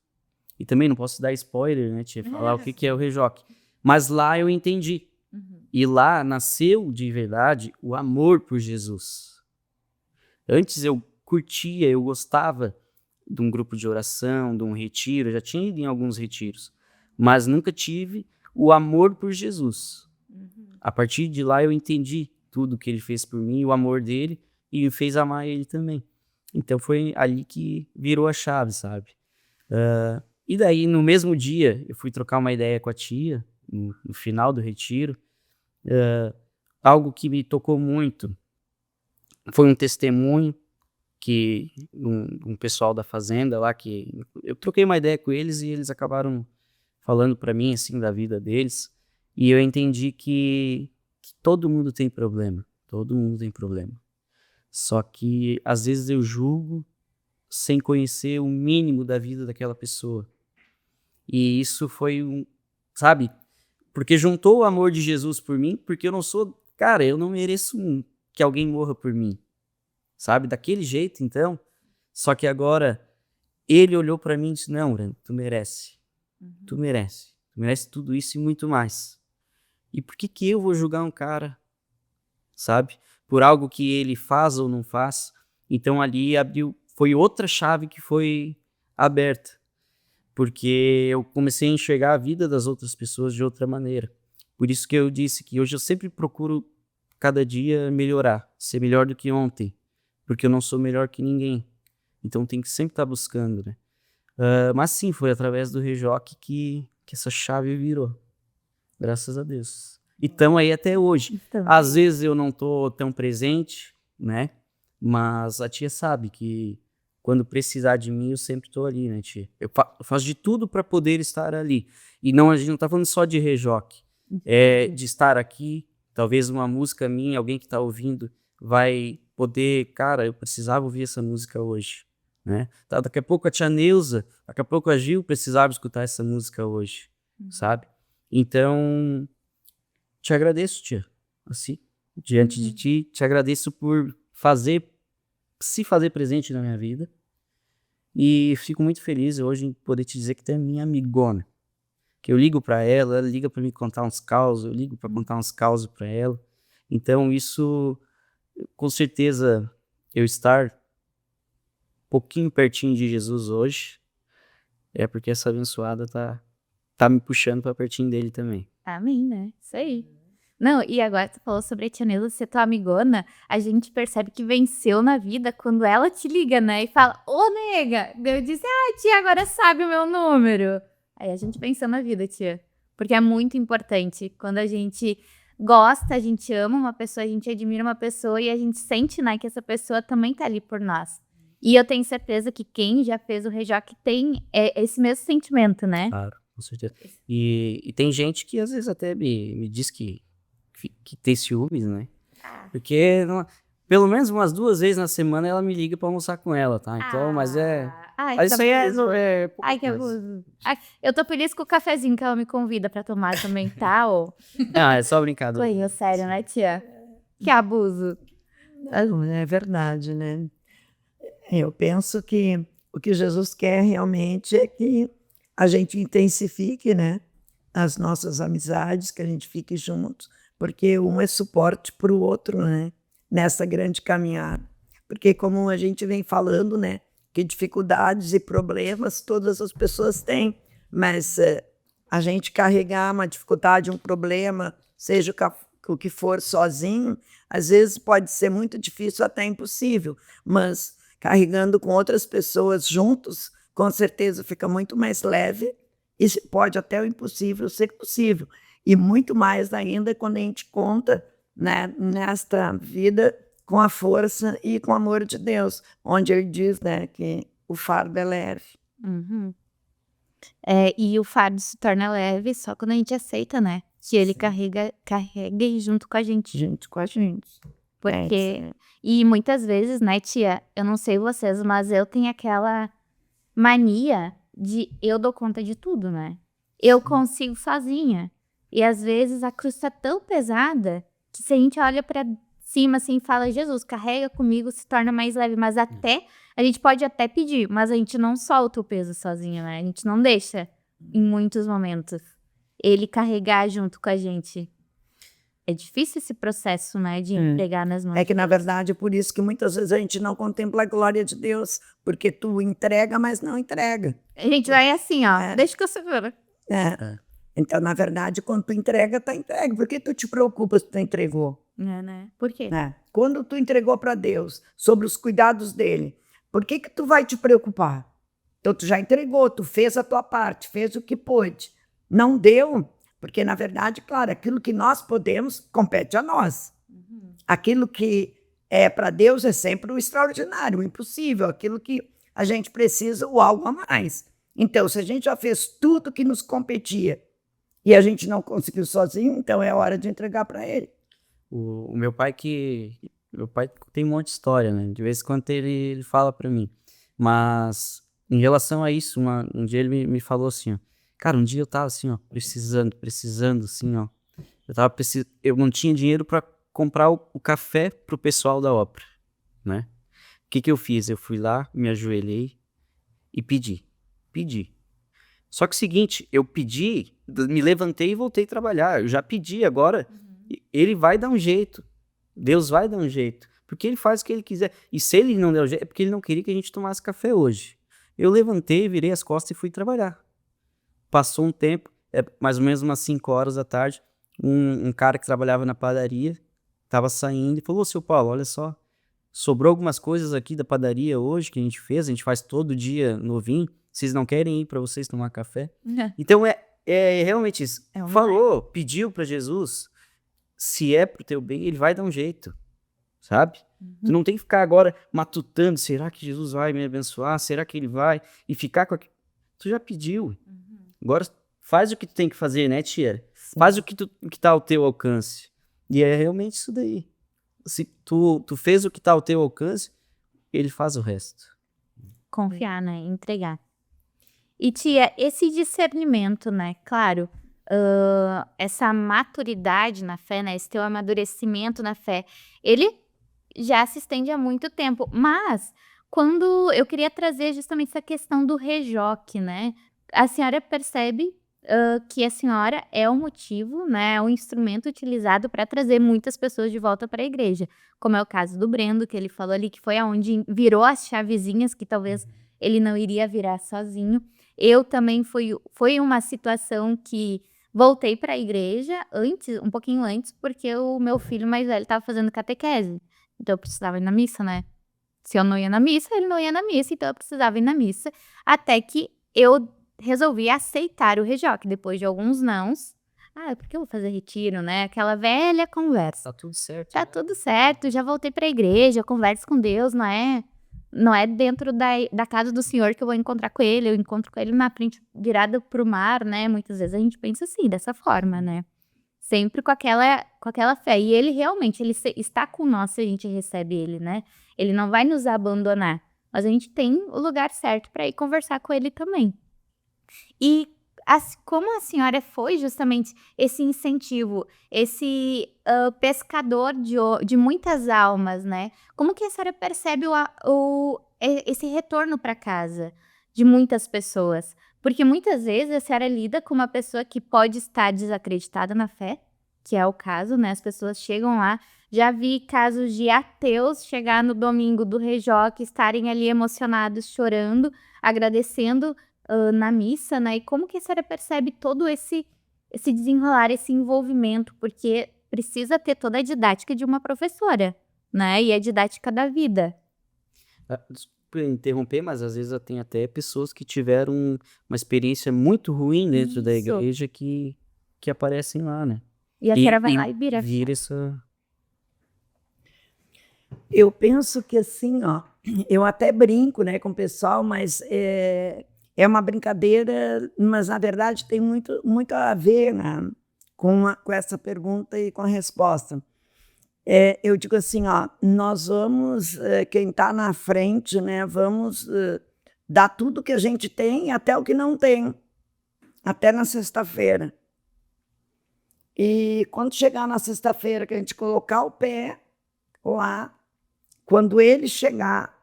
E também não posso dar spoiler, né, tia? Falar o que é o Rejoque. Mas lá eu entendi. E lá nasceu de verdade o amor por Jesus. Antes eu curtia, eu gostava de um grupo de oração, de um retiro, eu já tinha ido em alguns retiros, mas nunca tive o amor por Jesus. A partir de lá eu entendi tudo que ele fez por mim, o amor dele, e me fez amar ele também. Então foi ali que virou a chave, sabe? E daí no mesmo dia eu fui trocar uma ideia com a tia, no final do retiro. Algo que me tocou muito foi um testemunho que um pessoal da fazenda lá, que eu troquei uma ideia com eles e eles acabaram falando para mim assim da vida deles, e eu entendi que todo mundo tem problema, só que às vezes eu julgo sem conhecer o mínimo da vida daquela pessoa, e isso foi sabe, porque juntou o amor de Jesus por mim, porque eu não mereço que alguém morra por mim, sabe? Daquele jeito, então. Só que agora, ele olhou pra mim e disse, não, Breno, tu merece. Tu merece. Tu merece tudo isso e muito mais. E por que que eu vou julgar um cara, sabe? Por algo que ele faz ou não faz. Então ali foi outra chave que foi aberta. Porque eu comecei a enxergar a vida das outras pessoas de outra maneira. Por isso que eu disse que hoje eu sempre procuro cada dia melhorar, ser melhor do que ontem, porque eu não sou melhor que ninguém. Então tem que sempre estar buscando, né? Mas sim, foi através do Rejoque que essa chave virou. Graças a Deus. E estamos aí até hoje. Às vezes eu não estou tão presente, né? Mas a tia sabe que quando precisar de mim, eu sempre estou ali, né, tia? Eu faço de tudo para poder estar ali. E não, a gente não está falando só de Rejoque. É de estar aqui, talvez uma música minha, alguém que está ouvindo, vai poder, cara, eu precisava ouvir essa música hoje, né? Tá, daqui a pouco a tia Neuza, daqui a pouco a Gil precisava escutar essa música hoje, sabe? Então, te agradeço, tia, assim, diante de ti, te agradeço por se fazer presente na minha vida, e fico muito feliz hoje em poder te dizer que tu é minha amigona, que eu ligo pra ela liga pra me contar uns causos, eu ligo pra contar uns causos pra ela. Então isso, com certeza, eu estar um pouquinho pertinho de Jesus hoje, é porque essa abençoada tá me puxando pra pertinho dele também. Amém, né? Isso aí. Não, e agora tu falou sobre a tia Neuza ser tua amigona, a gente percebe que venceu na vida quando ela te liga, né? E fala, ô nega! Daí eu disse, tia, agora sabe o meu número. Aí a gente venceu na vida, tia. Porque é muito importante. Quando a gente gosta, a gente ama uma pessoa, a gente admira uma pessoa e a gente sente, né, que essa pessoa também tá ali por nós. E eu tenho certeza que quem já fez o Rejoque tem esse mesmo sentimento, né? Claro, com certeza. E tem gente que às vezes até me diz que tem ciúmes, né? Porque pelo menos umas 2 vezes na semana ela me liga pra almoçar com ela, tá? Então, mas Mas isso aí é Ai, que abuso. Ai, eu tô feliz com o cafezinho que ela me convida pra tomar também, tá? Não, é só brincadeira. Coelho, sério, né, tia? Que abuso. É verdade, né? Eu penso que o que Jesus quer realmente é que a gente intensifique, né, as nossas amizades, que a gente fique juntos, porque um é suporte para o outro, né, nessa grande caminhada. Porque como a gente vem falando, né, que dificuldades e problemas todas as pessoas têm, mas a gente carregar uma dificuldade, um problema, seja o que for sozinho, às vezes pode ser muito difícil, até impossível, mas carregando com outras pessoas juntos, com certeza fica muito mais leve e pode até o impossível ser possível. E muito mais ainda quando a gente conta, né, nesta vida com a força e com o amor de Deus, onde ele diz, né, que o fardo é leve. Uhum. E o fardo se torna leve só quando a gente aceita, né? Que ele carregue junto com a gente. Junto com a gente. Porque. E muitas vezes, né, tia? Eu não sei vocês, mas eu tenho aquela mania de eu dou conta de tudo, né? Eu consigo sozinha. E às vezes a cruz tá tão pesada que se a gente olha pra cima assim e fala, Jesus, carrega comigo, se torna mais leve. Mas até, a gente pode até pedir, mas a gente não solta o peso sozinho, né? A gente não deixa, em muitos momentos, ele carregar junto com a gente. É difícil esse processo, né, de entregar nas mãos. É que, na verdade, é por isso que muitas vezes a gente não contempla a glória de Deus, porque tu entrega, mas não entrega. A gente vai assim, ó, deixa que eu seguro. Então, na verdade, quando tu entrega, tá entregue. Por que tu te preocupa se tu entregou? Né? Por quê? Quando tu entregou para Deus, sobre os cuidados dele, por que tu vai te preocupar? Então, tu já entregou, tu fez a tua parte, fez o que pôde. Não deu, porque, na verdade, claro, aquilo que nós podemos, compete a nós. Aquilo que é para Deus é sempre o extraordinário, o impossível, aquilo que a gente precisa, o algo a mais. Então, se a gente já fez tudo que nos competia e a gente não conseguiu sozinho, então é hora de entregar para ele. O meu pai tem um monte de história, né? De vez em quando ele fala pra mim. Mas em relação a isso, um dia ele me falou assim, ó. Cara, um dia eu tava assim, ó, precisando, assim, ó. Eu não tinha dinheiro pra comprar o café pro pessoal da ópera, né? O que eu fiz? Eu fui lá, me ajoelhei e pedi. Só que o seguinte, eu pedi, me levantei e voltei a trabalhar. Eu já pedi, agora ele vai dar um jeito. Deus vai dar um jeito. Porque ele faz o que ele quiser. E se ele não der um jeito, é porque ele não queria que a gente tomasse café hoje. Eu levantei, virei as costas e fui trabalhar. Passou um tempo, mais ou menos umas 5 horas da tarde, um cara que trabalhava na padaria, estava saindo e falou, seu Paulo, olha só, sobrou algumas coisas aqui da padaria hoje que a gente faz todo dia novinho, vocês não querem ir para vocês tomar café? Então é realmente isso. Falou, pediu para Jesus, se é pro teu bem, ele vai dar um jeito, sabe? Tu não tem que ficar agora matutando, será que Jesus vai me abençoar? Será que ele vai? E ficar com aquilo. Tu já pediu. Agora faz o que tu tem que fazer, né, tia? Faz o que tá ao teu alcance. E é realmente isso daí. Se tu fez o que tá ao teu alcance, ele faz o resto. Confiar, né? Entregar. E, tia, esse discernimento, né? Claro, essa maturidade na fé, né? Esse teu amadurecimento na fé, ele já se estende há muito tempo. Mas, quando eu queria trazer justamente essa questão do rejoque, né? A senhora percebe que a senhora é o motivo, né? É o instrumento utilizado para trazer muitas pessoas de volta para a igreja. Como é o caso do Brendo, que ele falou ali, que foi aonde virou as chavezinhas que talvez ele não iria virar sozinho. Eu também foi uma situação que voltei para a igreja um pouquinho antes, porque o meu filho mais velho estava fazendo catequese. Então eu precisava ir na missa, né? Se eu não ia na missa, ele não ia na missa, então eu precisava ir na missa. Até que eu resolvi aceitar o rejoque, depois de alguns nãos. Por que eu vou fazer retiro, né? Aquela velha conversa. Tá tudo certo. Tá tudo certo, já voltei pra igreja, eu converso com Deus, não é dentro da casa do Senhor que eu vou encontrar com ele, eu encontro com ele na frente, virada pro mar, né? Muitas vezes a gente pensa assim, dessa forma, né? Sempre com aquela fé. E ele realmente, ele está com nós se a gente recebe ele, né? Ele não vai nos abandonar, mas a gente tem o lugar certo para ir conversar com ele também. E como a senhora foi justamente esse incentivo, esse pescador de muitas almas, né? Como que a senhora percebe esse retorno para casa de muitas pessoas? Porque muitas vezes a senhora lida com uma pessoa que pode estar desacreditada na fé, que é o caso, né? As pessoas chegam lá. Já vi casos de ateus chegar no domingo do rejoque, estarem ali emocionados, chorando, agradecendo na missa, né? E como que a senhora percebe todo esse desenrolar, esse envolvimento? Porque precisa ter toda a didática de uma professora, né? E a didática da vida. Desculpa interromper, mas às vezes tem até pessoas que tiveram uma experiência muito ruim dentro da igreja que aparecem lá, né? E a senhora vai lá e vira. Vira essa... Eu penso que assim, ó, eu até brinco, né, com o pessoal, mas é uma brincadeira, mas na verdade tem muito a ver, né, com essa pergunta e com a resposta. Eu digo assim, ó, nós vamos, quem está na frente, né, vamos dar tudo que a gente tem, até o que não tem, até na sexta-feira. E quando chegar na sexta-feira, que a gente colocar o pé lá, quando ele chegar,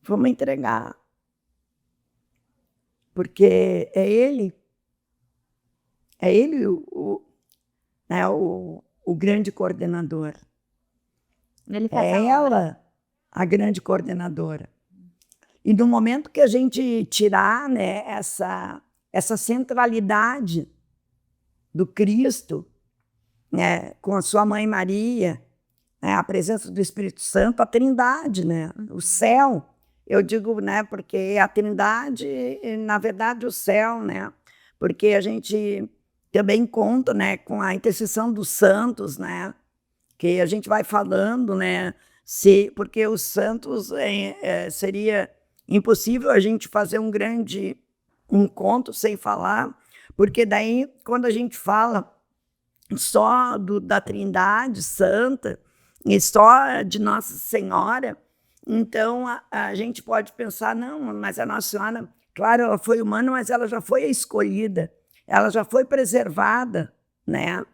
vamos entregar. Porque é ele né, o grande coordenador. Ele faz É a obra. ela a grande coordenadora. E no momento que a gente tirar, né, essa centralidade do Cristo, né, com a sua mãe Maria, né, a presença do Espírito Santo, a Trindade, né, o céu, eu digo, né, porque a Trindade, na verdade, o céu, né, porque a gente também conta, né, com a intercessão dos santos, né, que a gente vai falando, né, porque os santos seria impossível a gente fazer um grande encontro sem falar, porque daí, quando a gente fala só da Trindade Santa e só de Nossa Senhora, então a gente pode pensar, não, mas a Nossa Senhora, claro, ela foi humana, mas ela já foi escolhida, ela já foi preservada, né?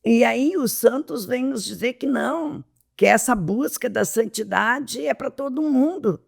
E aí os santos vêm nos dizer que não, que essa busca da santidade é para todo mundo.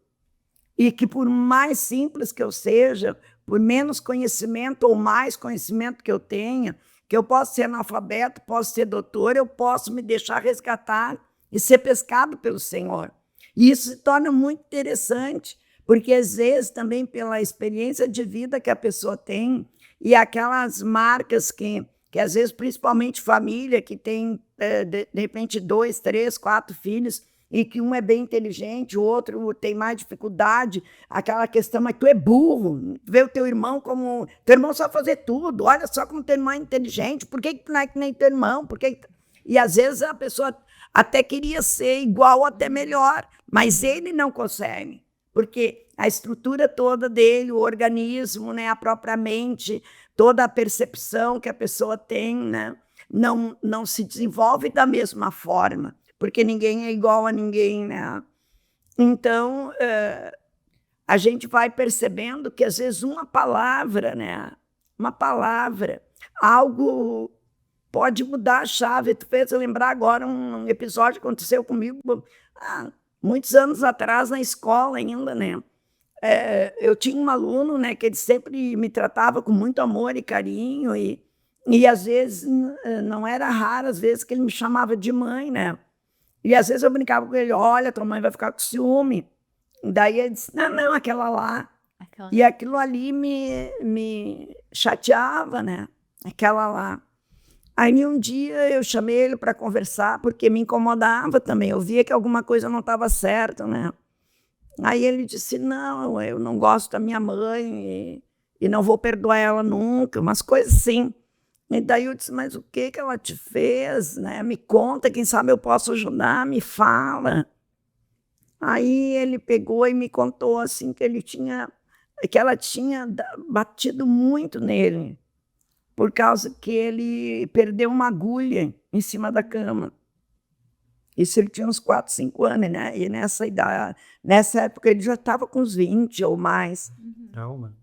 E que por mais simples que eu seja, por menos conhecimento ou mais conhecimento que eu tenha, que eu posso ser analfabeto, posso ser doutor, eu posso me deixar resgatar e ser pescado pelo Senhor. E isso se torna muito interessante, porque às vezes também pela experiência de vida que a pessoa tem e aquelas marcas que às vezes, principalmente família, que tem, de repente, 2, 3, 4 filhos, e que um é bem inteligente, o outro tem mais dificuldade, aquela questão, mas tu é burro, vê o teu irmão como... Teu irmão sabe fazer tudo, olha só como teu irmão é inteligente, por que tu não é que nem teu irmão? E às vezes a pessoa até queria ser igual ou até melhor, mas ele não consegue, porque a estrutura toda dele, o organismo, né, a própria mente, toda a percepção que a pessoa tem, né, não se desenvolve da mesma forma, porque ninguém é igual a ninguém, né? Então, a gente vai percebendo que, às vezes, uma palavra, né? Uma palavra, algo pode mudar a chave. Tu fez eu lembrar agora um episódio que aconteceu comigo muitos anos atrás, na escola ainda, né? Eu tinha um aluno, né, que ele sempre me tratava com muito amor e carinho, e às vezes, não era raro, às vezes, que ele me chamava de mãe, né? E às vezes eu brincava com ele, olha, tua mãe vai ficar com ciúme. Daí ele disse, não, aquela lá. E aquilo ali me chateava, né? Aquela lá. Aí um dia eu chamei ele para conversar, porque me incomodava também. Eu via que alguma coisa não estava certa, né? Aí ele disse, não, eu não gosto da minha mãe e não vou perdoar ela nunca, umas coisas assim. E daí eu disse, mas o que ela te fez? Né? Me conta, quem sabe eu posso ajudar, me fala. Aí ele pegou e me contou assim que ela tinha batido muito nele, por causa que ele perdeu uma agulha em cima da cama. Isso ele tinha uns 4, 5 anos, né? E nessa época ele já estava com uns 20 ou mais. Calma.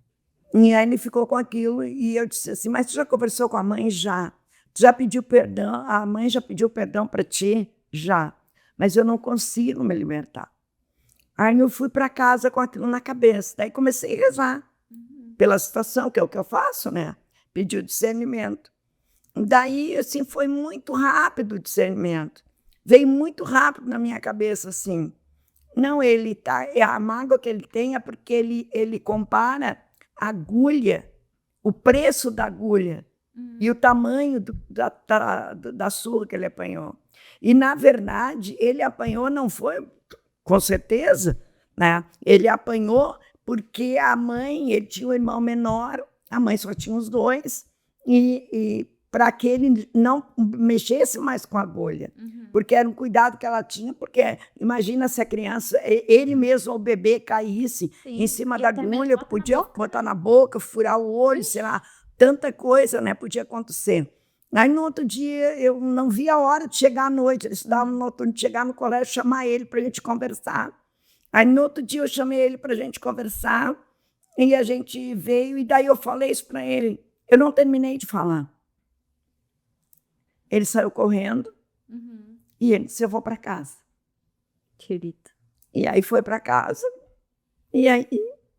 E aí ele ficou com aquilo e eu disse assim, mas tu já conversou com a mãe? Já. Tu já pediu perdão? A mãe já pediu perdão para ti? Já. Mas eu não consigo me libertar. Aí eu fui para casa com aquilo na cabeça. Daí comecei a rezar pela situação, que é o que eu faço, né? Pedir o discernimento. Daí, assim, foi muito rápido o discernimento. Veio muito rápido na minha cabeça, assim. Não, a mágoa que ele tem é porque ele compara a agulha, o preço da agulha e o tamanho da surra que ele apanhou. E, na verdade, ele apanhou, não foi, com certeza, né? Ele apanhou porque a mãe, ele tinha um irmão menor, a mãe só tinha os 2, e para que ele não mexesse mais com a agulha. Porque era um cuidado que ela tinha, porque imagina se a criança, ele mesmo, o bebê, caísse em cima da agulha, podia botar na boca, furar o olho, sei lá, tanta coisa, né, podia acontecer. Aí no outro dia eu não vi a hora de chegar à noite, eles estudavam no noturno, de chegar no colégio, chamar ele para a gente conversar. Aí no outro dia eu chamei ele para a gente conversar, e a gente veio, e daí eu falei isso para ele. Eu não terminei de falar. Ele saiu correndo, e ele disse, eu vou para casa. Querido. E aí foi para casa, e aí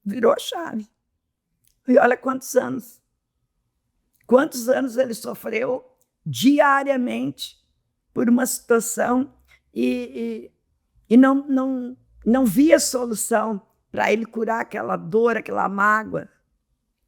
virou a chave. E olha quantos anos. Quantos anos ele sofreu diariamente por uma situação e não via solução para ele curar aquela dor, aquela mágoa.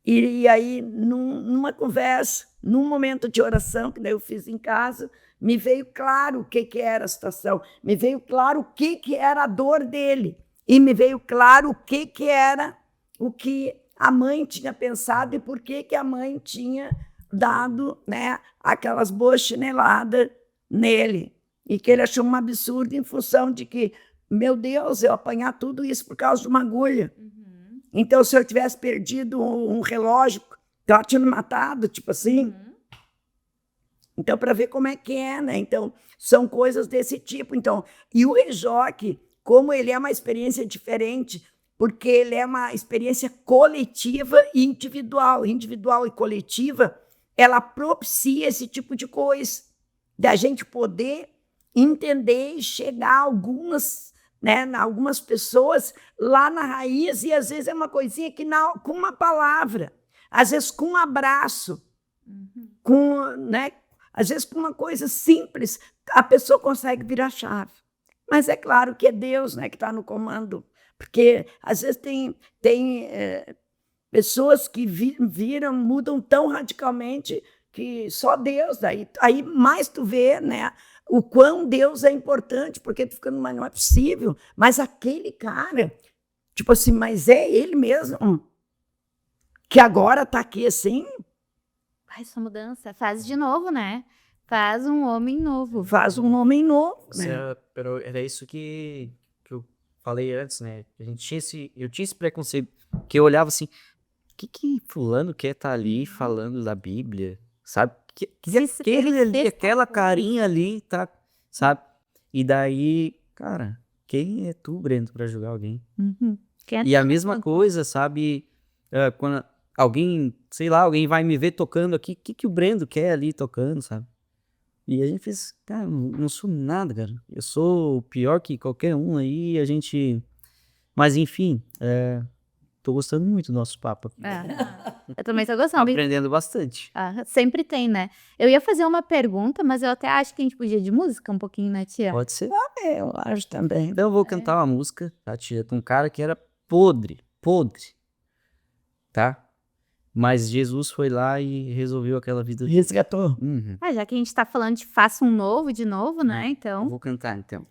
E aí, numa conversa, num momento de oração que daí eu fiz em casa, me veio claro o que era a situação, me veio claro o que era a dor dele, e me veio claro o que era o que a mãe tinha pensado e por que a mãe tinha dado, né, aquelas boas chineladas nele, e que ele achou um absurdo em função de que, meu Deus, eu apanhar tudo isso por causa de uma agulha. Então, se eu tivesse perdido um relógio, ela tinha me matado, tipo assim. Então, para ver como é que é, né? Então, são coisas desse tipo. Então, e o Rejoque, como ele é uma experiência diferente, porque ele é uma experiência coletiva e individual. Individual e coletiva, ela propicia esse tipo de coisa, da gente poder entender e chegar a algumas, né, algumas pessoas lá na raiz, e às vezes é uma coisinha que com uma palavra, às vezes com um abraço, né, às vezes com uma coisa simples, a pessoa consegue virar a chave. Mas é claro que é Deus, né, que está no comando, porque às vezes tem pessoas que mudam tão radicalmente que só Deus, aí mais tu vê, né, o quão Deus é importante, porque tu fica, mas não é possível, mas aquele cara, tipo assim, mas é ele mesmo, que agora está aqui assim. Essa mudança faz de novo, né? Faz um homem novo. Faz um homem novo, né? Era isso que eu falei antes, né? Eu tinha esse preconceito, que eu olhava assim, o que fulano quer estar ali falando da Bíblia, sabe? Aquela carinha ali, tá, sabe? E daí, cara, quem é tu, Breno, pra julgar alguém? E a mesma coisa, sabe? Quando alguém, sei lá, alguém vai me ver tocando aqui, o que o Brendo quer ali tocando, sabe? E a gente fez, cara, não sou nada, cara. Eu sou pior que qualquer um aí, a gente... Mas enfim, tô gostando muito do nosso papo. Eu também tô gostando. Aprendendo bastante. Sempre tem, né? Eu ia fazer uma pergunta, mas eu até acho que a gente podia ir de música um pouquinho, né, tia? Pode ser. Eu acho também. Então eu vou cantar uma música, tá, tia? Com um cara que era podre, tá? Mas Jesus foi lá e resolveu aquela vida. Resgatou. Já que a gente tá falando de faça um novo de novo, né? Então. Eu vou cantar, então.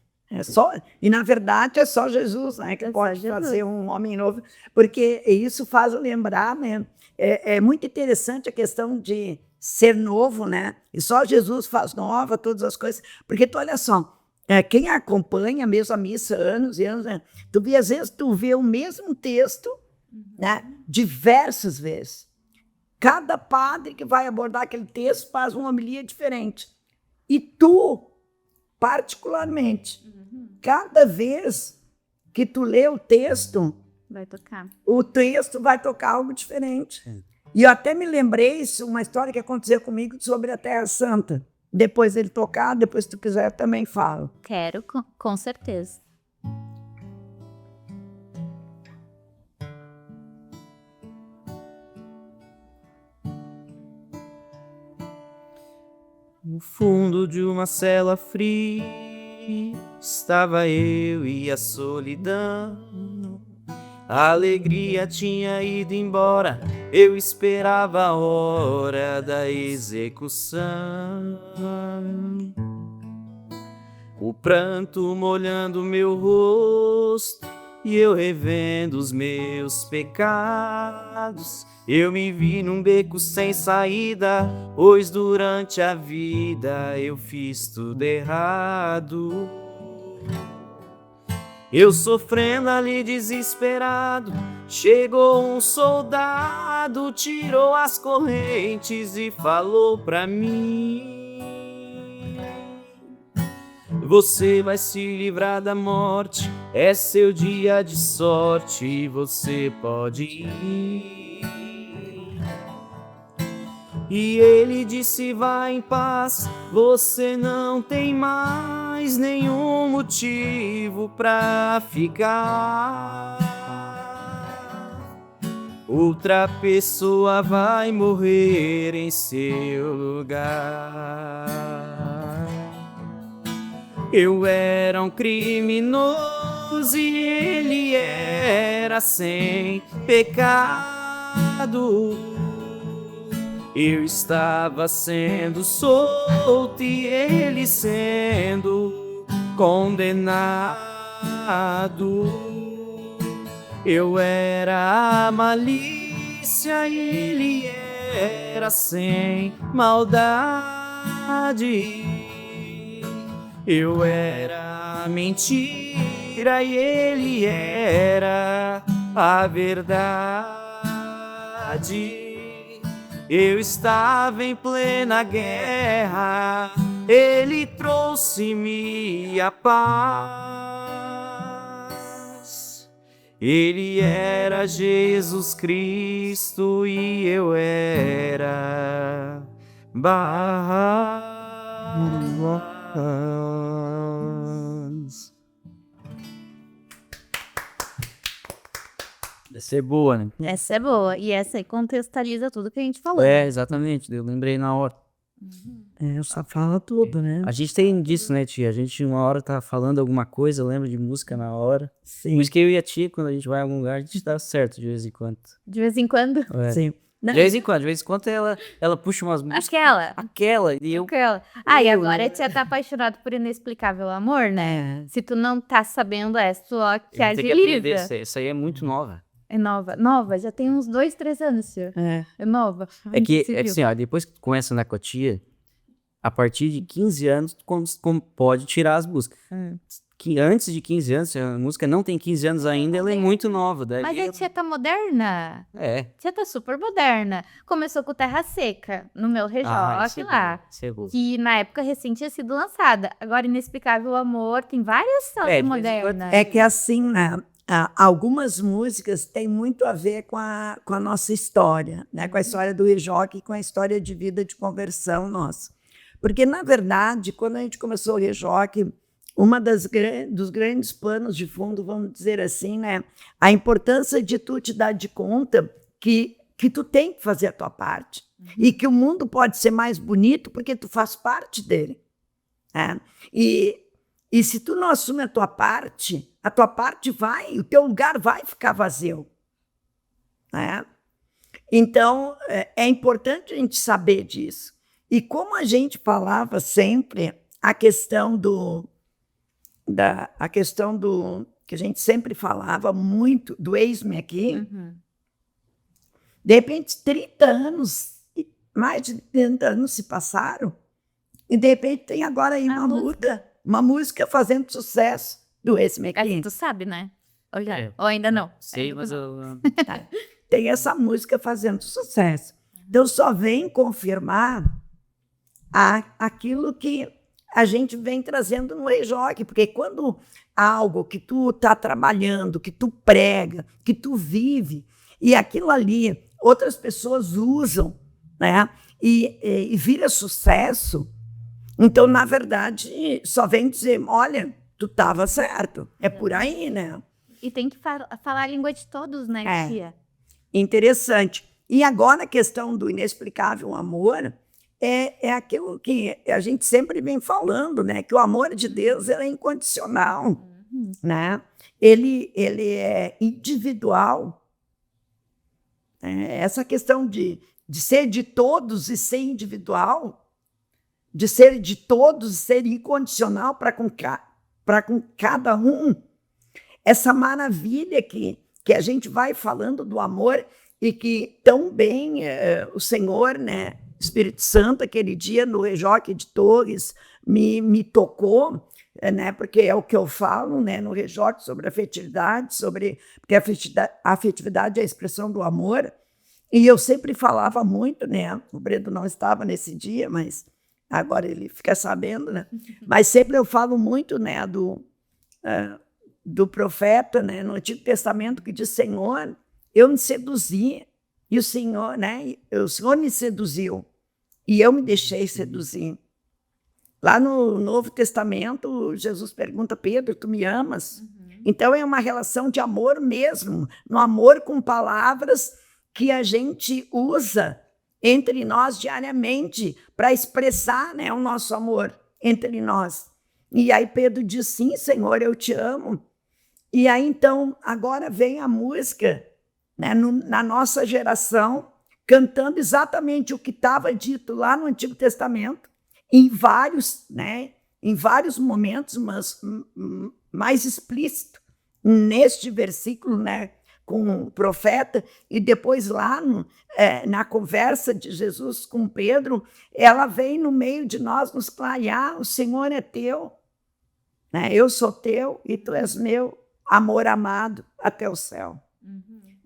E na verdade é só Jesus, né, que pode fazer um homem novo, porque isso faz lembrar, né? É muito interessante a questão de ser novo, né? E só Jesus faz nova todas as coisas, porque tu olha só, quem acompanha mesmo a missa anos e anos, né, às vezes tu vê o mesmo texto, né, diversas vezes. Cada padre que vai abordar aquele texto faz uma homilia diferente. E tu, particularmente, cada vez que tu lê o texto, o texto vai tocar algo diferente. E eu até me lembrei uma história que aconteceu comigo sobre a Terra Santa. Depois ele tocar, depois se tu quiser eu também falo. Quero, com certeza. No fundo de uma cela fria estava eu e a solidão. A alegria tinha ido embora, eu esperava a hora da execução. O pranto molhando meu rosto E eu revendo os meus pecados, eu me vi num beco sem saída, pois durante a vida eu fiz tudo errado. Eu sofrendo ali desesperado, chegou um soldado, tirou as correntes e falou pra mim: você vai se livrar da morte, é seu dia de sorte, você pode ir. E ele disse: vai em paz, você não tem mais nenhum motivo pra ficar. Outra pessoa vai morrer em seu lugar. Eu era um criminoso e ele era sem pecado. Eu estava sendo solto e ele sendo condenado. Eu era a malícia e ele era sem maldade. Eu era a mentira e ele era a verdade. Eu estava em plena guerra, ele trouxe-me a paz. Ele era Jesus Cristo e eu era Barrabás. Essa é boa, né? Essa é boa. E essa aí contextualiza tudo que a gente falou. É, exatamente. Eu lembrei na hora. Só fala tudo, né? A gente tem disso, né, tia? A gente uma hora tá falando alguma coisa, lembra de música na hora. Sim. Por isso que eu e a tia, quando a gente vai a algum lugar, a gente dá certo de vez em quando. De vez em quando. É. Sim. De vez em quando ela puxa umas músicas. Aquela. Aquela. E eu. Aquela. Ah, e agora a tia tá apaixonado por Inexplicável Amor, né? Se tu não tá sabendo, é só que Eu tenho que aprender. agiliza. Essa aí é muito nova. É nova. Nova, já tem uns 2, 3 anos, tio. É nova. É que Civil. assim, ó, depois que tu começa a andar com a tia, a partir de 15 anos, tu pode tirar as músicas. Que antes de 15 anos, se a música não tem 15 anos ainda, ela é muito nova. Daí Mas a tia tá moderna. É. A tia tá super moderna. Começou com Terra Seca, no meu isso rejoque é lá. bom, isso é bom. Que na época recém tinha sido lançada. Agora, Inexplicável Amor, tem várias É, de vez em modernas. É que assim, né? Algumas músicas têm muito a ver com a nossa história, né? Com a história do Rejoque e com a história de vida de conversão nossa. Porque, na verdade, quando a gente começou o Rejoque, dos grandes planos de fundo, vamos dizer assim, né? A importância de tu te dar de conta que tu tem que fazer a tua parte. E que o mundo pode ser mais bonito porque tu faz parte dele. Né? E se tu não assume a tua parte o teu lugar vai ficar vazio. Né? Então, é importante a gente saber disso. E como a gente falava sempre, a questão do que a gente sempre falava muito, do ex-me aqui, de repente 30 anos, mais de 30 anos se passaram, e de repente tem agora aí uma música fazendo sucesso do ex-me aqui. Tu sabe, né? Ou, já? É. Ou ainda não? Sei, Ainda mas não. eu. Tem essa música fazendo sucesso. Então só vem confirmar aquilo que a gente vem trazendo no Rejoque, porque quando algo que tu está trabalhando, que tu prega, que tu vive, e aquilo ali outras pessoas usam, né, e vira sucesso, então, na verdade, só vem dizer, olha, tu estava certo, é por aí, né? E tem que falar a língua de todos, né, tia? Interessante. E agora a questão do Inexplicável Amor é aquilo que a gente sempre vem falando, né? Que o amor de Deus é incondicional, né? Ele é individual. Essa questão de ser de todos e ser individual, de ser de todos e ser incondicional para com cada um, essa maravilha que a gente vai falando do amor e que tão bem o Senhor, né, Espírito Santo, aquele dia no Rejoque de Torres, me tocou, né, porque é o que eu falo, né, no Rejoque sobre afetividade, porque a afetividade é a expressão do amor, e eu sempre falava muito, né, o Breno não estava nesse dia, mas agora ele fica sabendo, né, mas sempre eu falo muito, né, do profeta, né, no Antigo Testamento, que diz: Senhor, eu me seduzi, e o Senhor me seduziu, e eu me deixei seduzir. Lá no Novo Testamento, Jesus pergunta: Pedro, tu me amas? Então é uma relação de amor mesmo, no amor com palavras que a gente usa entre nós diariamente para expressar, né, o nosso amor entre nós. E aí Pedro diz: sim, Senhor, eu te amo. E aí então agora vem a música, né, na nossa geração, cantando exatamente o que estava dito lá no Antigo Testamento, em vários momentos, mas mais explícito neste versículo, né, com o profeta, e depois lá na conversa de Jesus com Pedro, ela vem no meio de nós nos clarear: o Senhor é teu, né, eu sou teu e tu és meu, amor amado até o céu.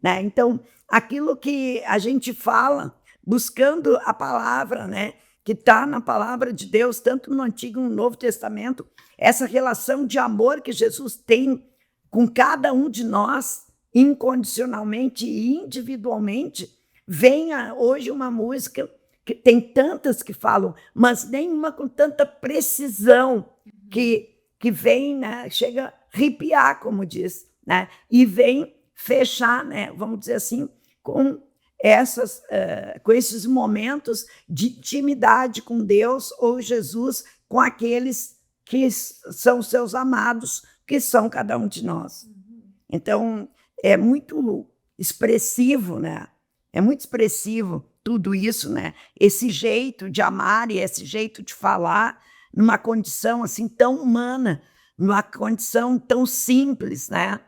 Né? Então, aquilo que a gente fala, buscando a palavra, né, que está na palavra de Deus, tanto no Antigo como no Novo Testamento, essa relação de amor que Jesus tem com cada um de nós, incondicionalmente e individualmente, venha hoje uma música que tem tantas que falam, mas nenhuma com tanta precisão, que vem, né, chega a arrepiar, como diz, né, e vem fechar, né, vamos dizer assim, com esses momentos de intimidade com Deus ou Jesus, com aqueles que são seus amados, que são cada um de nós. Então, é muito expressivo, né? É muito expressivo tudo isso, né? Esse jeito de amar e esse jeito de falar numa condição assim tão humana, numa condição tão simples, né?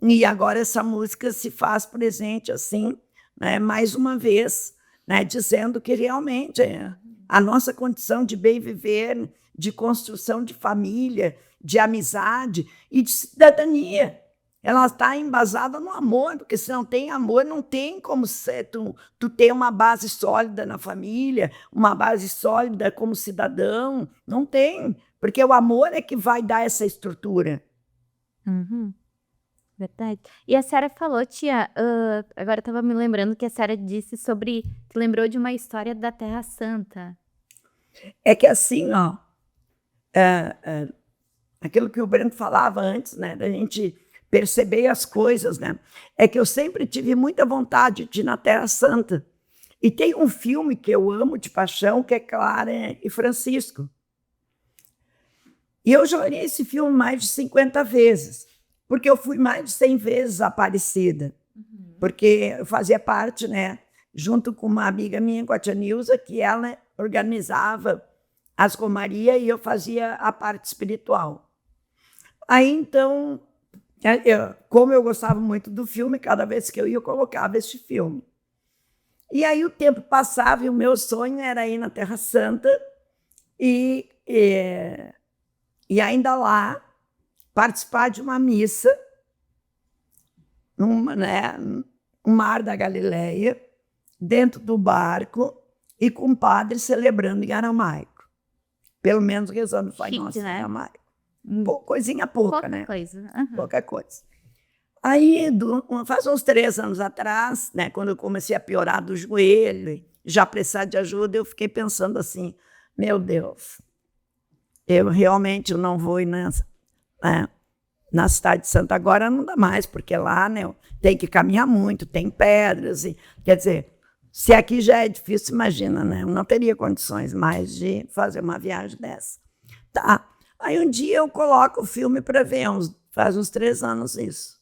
E agora essa música se faz presente assim, né, mais uma vez, né, dizendo que realmente a nossa condição de bem viver, de construção de família, de amizade e de cidadania, ela está embasada no amor, porque se não tem amor, não tem como tu ter uma base sólida na família, uma base sólida como cidadão, não tem, porque o amor é que vai dar essa estrutura. Verdade. E a senhora falou, tia, agora eu estava me lembrando que a senhora disse sobre, que lembrou de uma história da Terra Santa. É que assim, ó, aquilo que o Breno falava antes, né, da gente perceber as coisas, né, é que eu sempre tive muita vontade de ir na Terra Santa. E tem um filme que eu amo de paixão, que é Clara e Francisco. E eu já olhei esse filme mais de 50 vezes. Porque eu fui mais de 100 vezes a Aparecida, porque eu fazia parte, né, junto com uma amiga minha, com a tia Nilza, que ela organizava as romarias e eu fazia a parte espiritual. Aí, então, como eu gostava muito do filme, cada vez que eu ia, eu colocava este filme. E aí o tempo passava e o meu sonho era ir na Terra Santa e ainda lá, participar de uma missa no Mar da Galileia, dentro do barco, e com o padre celebrando em aramaico. Pelo menos rezando o Pai Nosso, né, em aramaico. Coisinha pouca, né? Coisa. Pouca coisa. Aí, faz uns 3 anos atrás, né, quando eu comecei a piorar do joelho, já precisar de ajuda, eu fiquei pensando assim: meu Deus, eu realmente não vou ir na cidade de Santa. Agora não dá mais, porque lá, né, tem que caminhar muito, tem pedras, quer dizer, se aqui já é difícil, imagina, né? Eu não teria condições mais de fazer uma viagem dessa. Tá. Aí um dia eu coloco o filme para ver, faz uns 3 anos isso.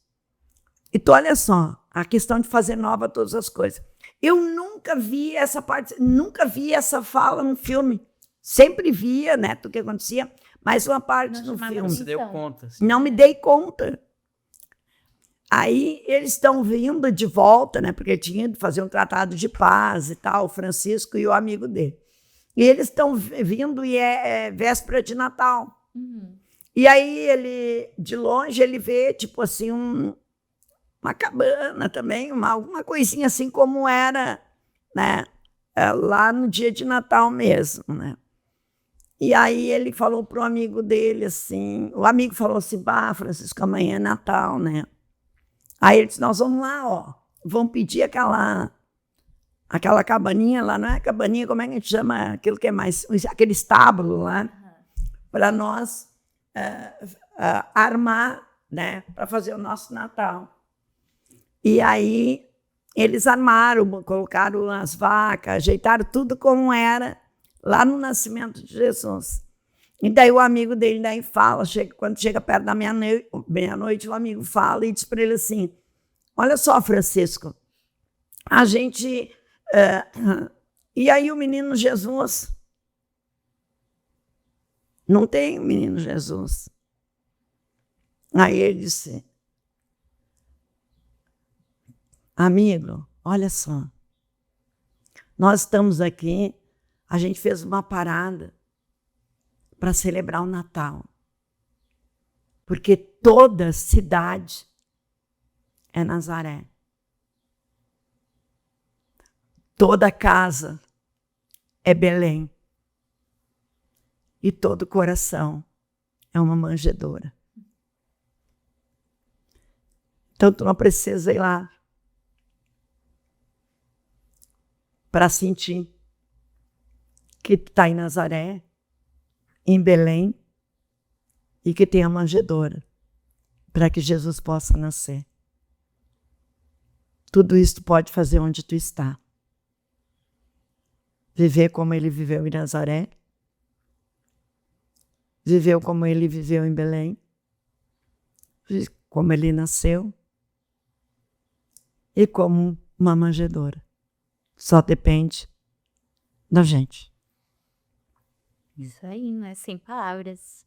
E tu olha só, a questão de fazer nova todas as coisas. Eu nunca vi essa parte, nunca vi essa fala no filme. Sempre via, né, do que acontecia, mas uma parte no filme. Não se deu conta. Não me dei conta. Aí eles estão vindo de volta, né? Porque tinha ido fazer um tratado de paz e tal, o Francisco e o amigo dele. E eles estão vindo e é véspera de Natal. E aí ele, de longe, ele vê, tipo assim, uma cabana também, uma coisinha assim como era, né? Lá no dia de Natal mesmo, né? E aí ele falou para o amigo dele assim, o amigo falou assim, bah, Francisco, amanhã é Natal, né? Aí ele disse, nós vamos lá, ó, vamos pedir aquela cabaninha lá, não é cabaninha, como é que a gente chama aquilo que é mais, aquele estábulo lá, para nós armar, né, para fazer o nosso Natal. E aí eles armaram, colocaram as vacas, ajeitaram tudo como era lá no nascimento de Jesus. E daí o amigo dele daí fala, quando chega perto da meia-noite, o amigo fala e diz para ele assim, olha só, Francisco, a gente... e aí o menino Jesus? Não tem o menino Jesus. Aí ele disse, amigo, olha só, nós estamos aqui, a gente fez uma parada para celebrar o Natal, porque toda cidade é Nazaré. Toda casa é Belém. E todo coração é uma manjedoura. Então, tu não precisa ir lá para sentir que tu está em Nazaré, em Belém, e que tem a manjedoura, para que Jesus possa nascer. Tudo isso tu pode fazer onde tu está. Viver como ele viveu em Nazaré, viveu como ele viveu em Belém, como ele nasceu, e como uma manjedoura. Só depende da gente. Isso aí, né? Sem palavras.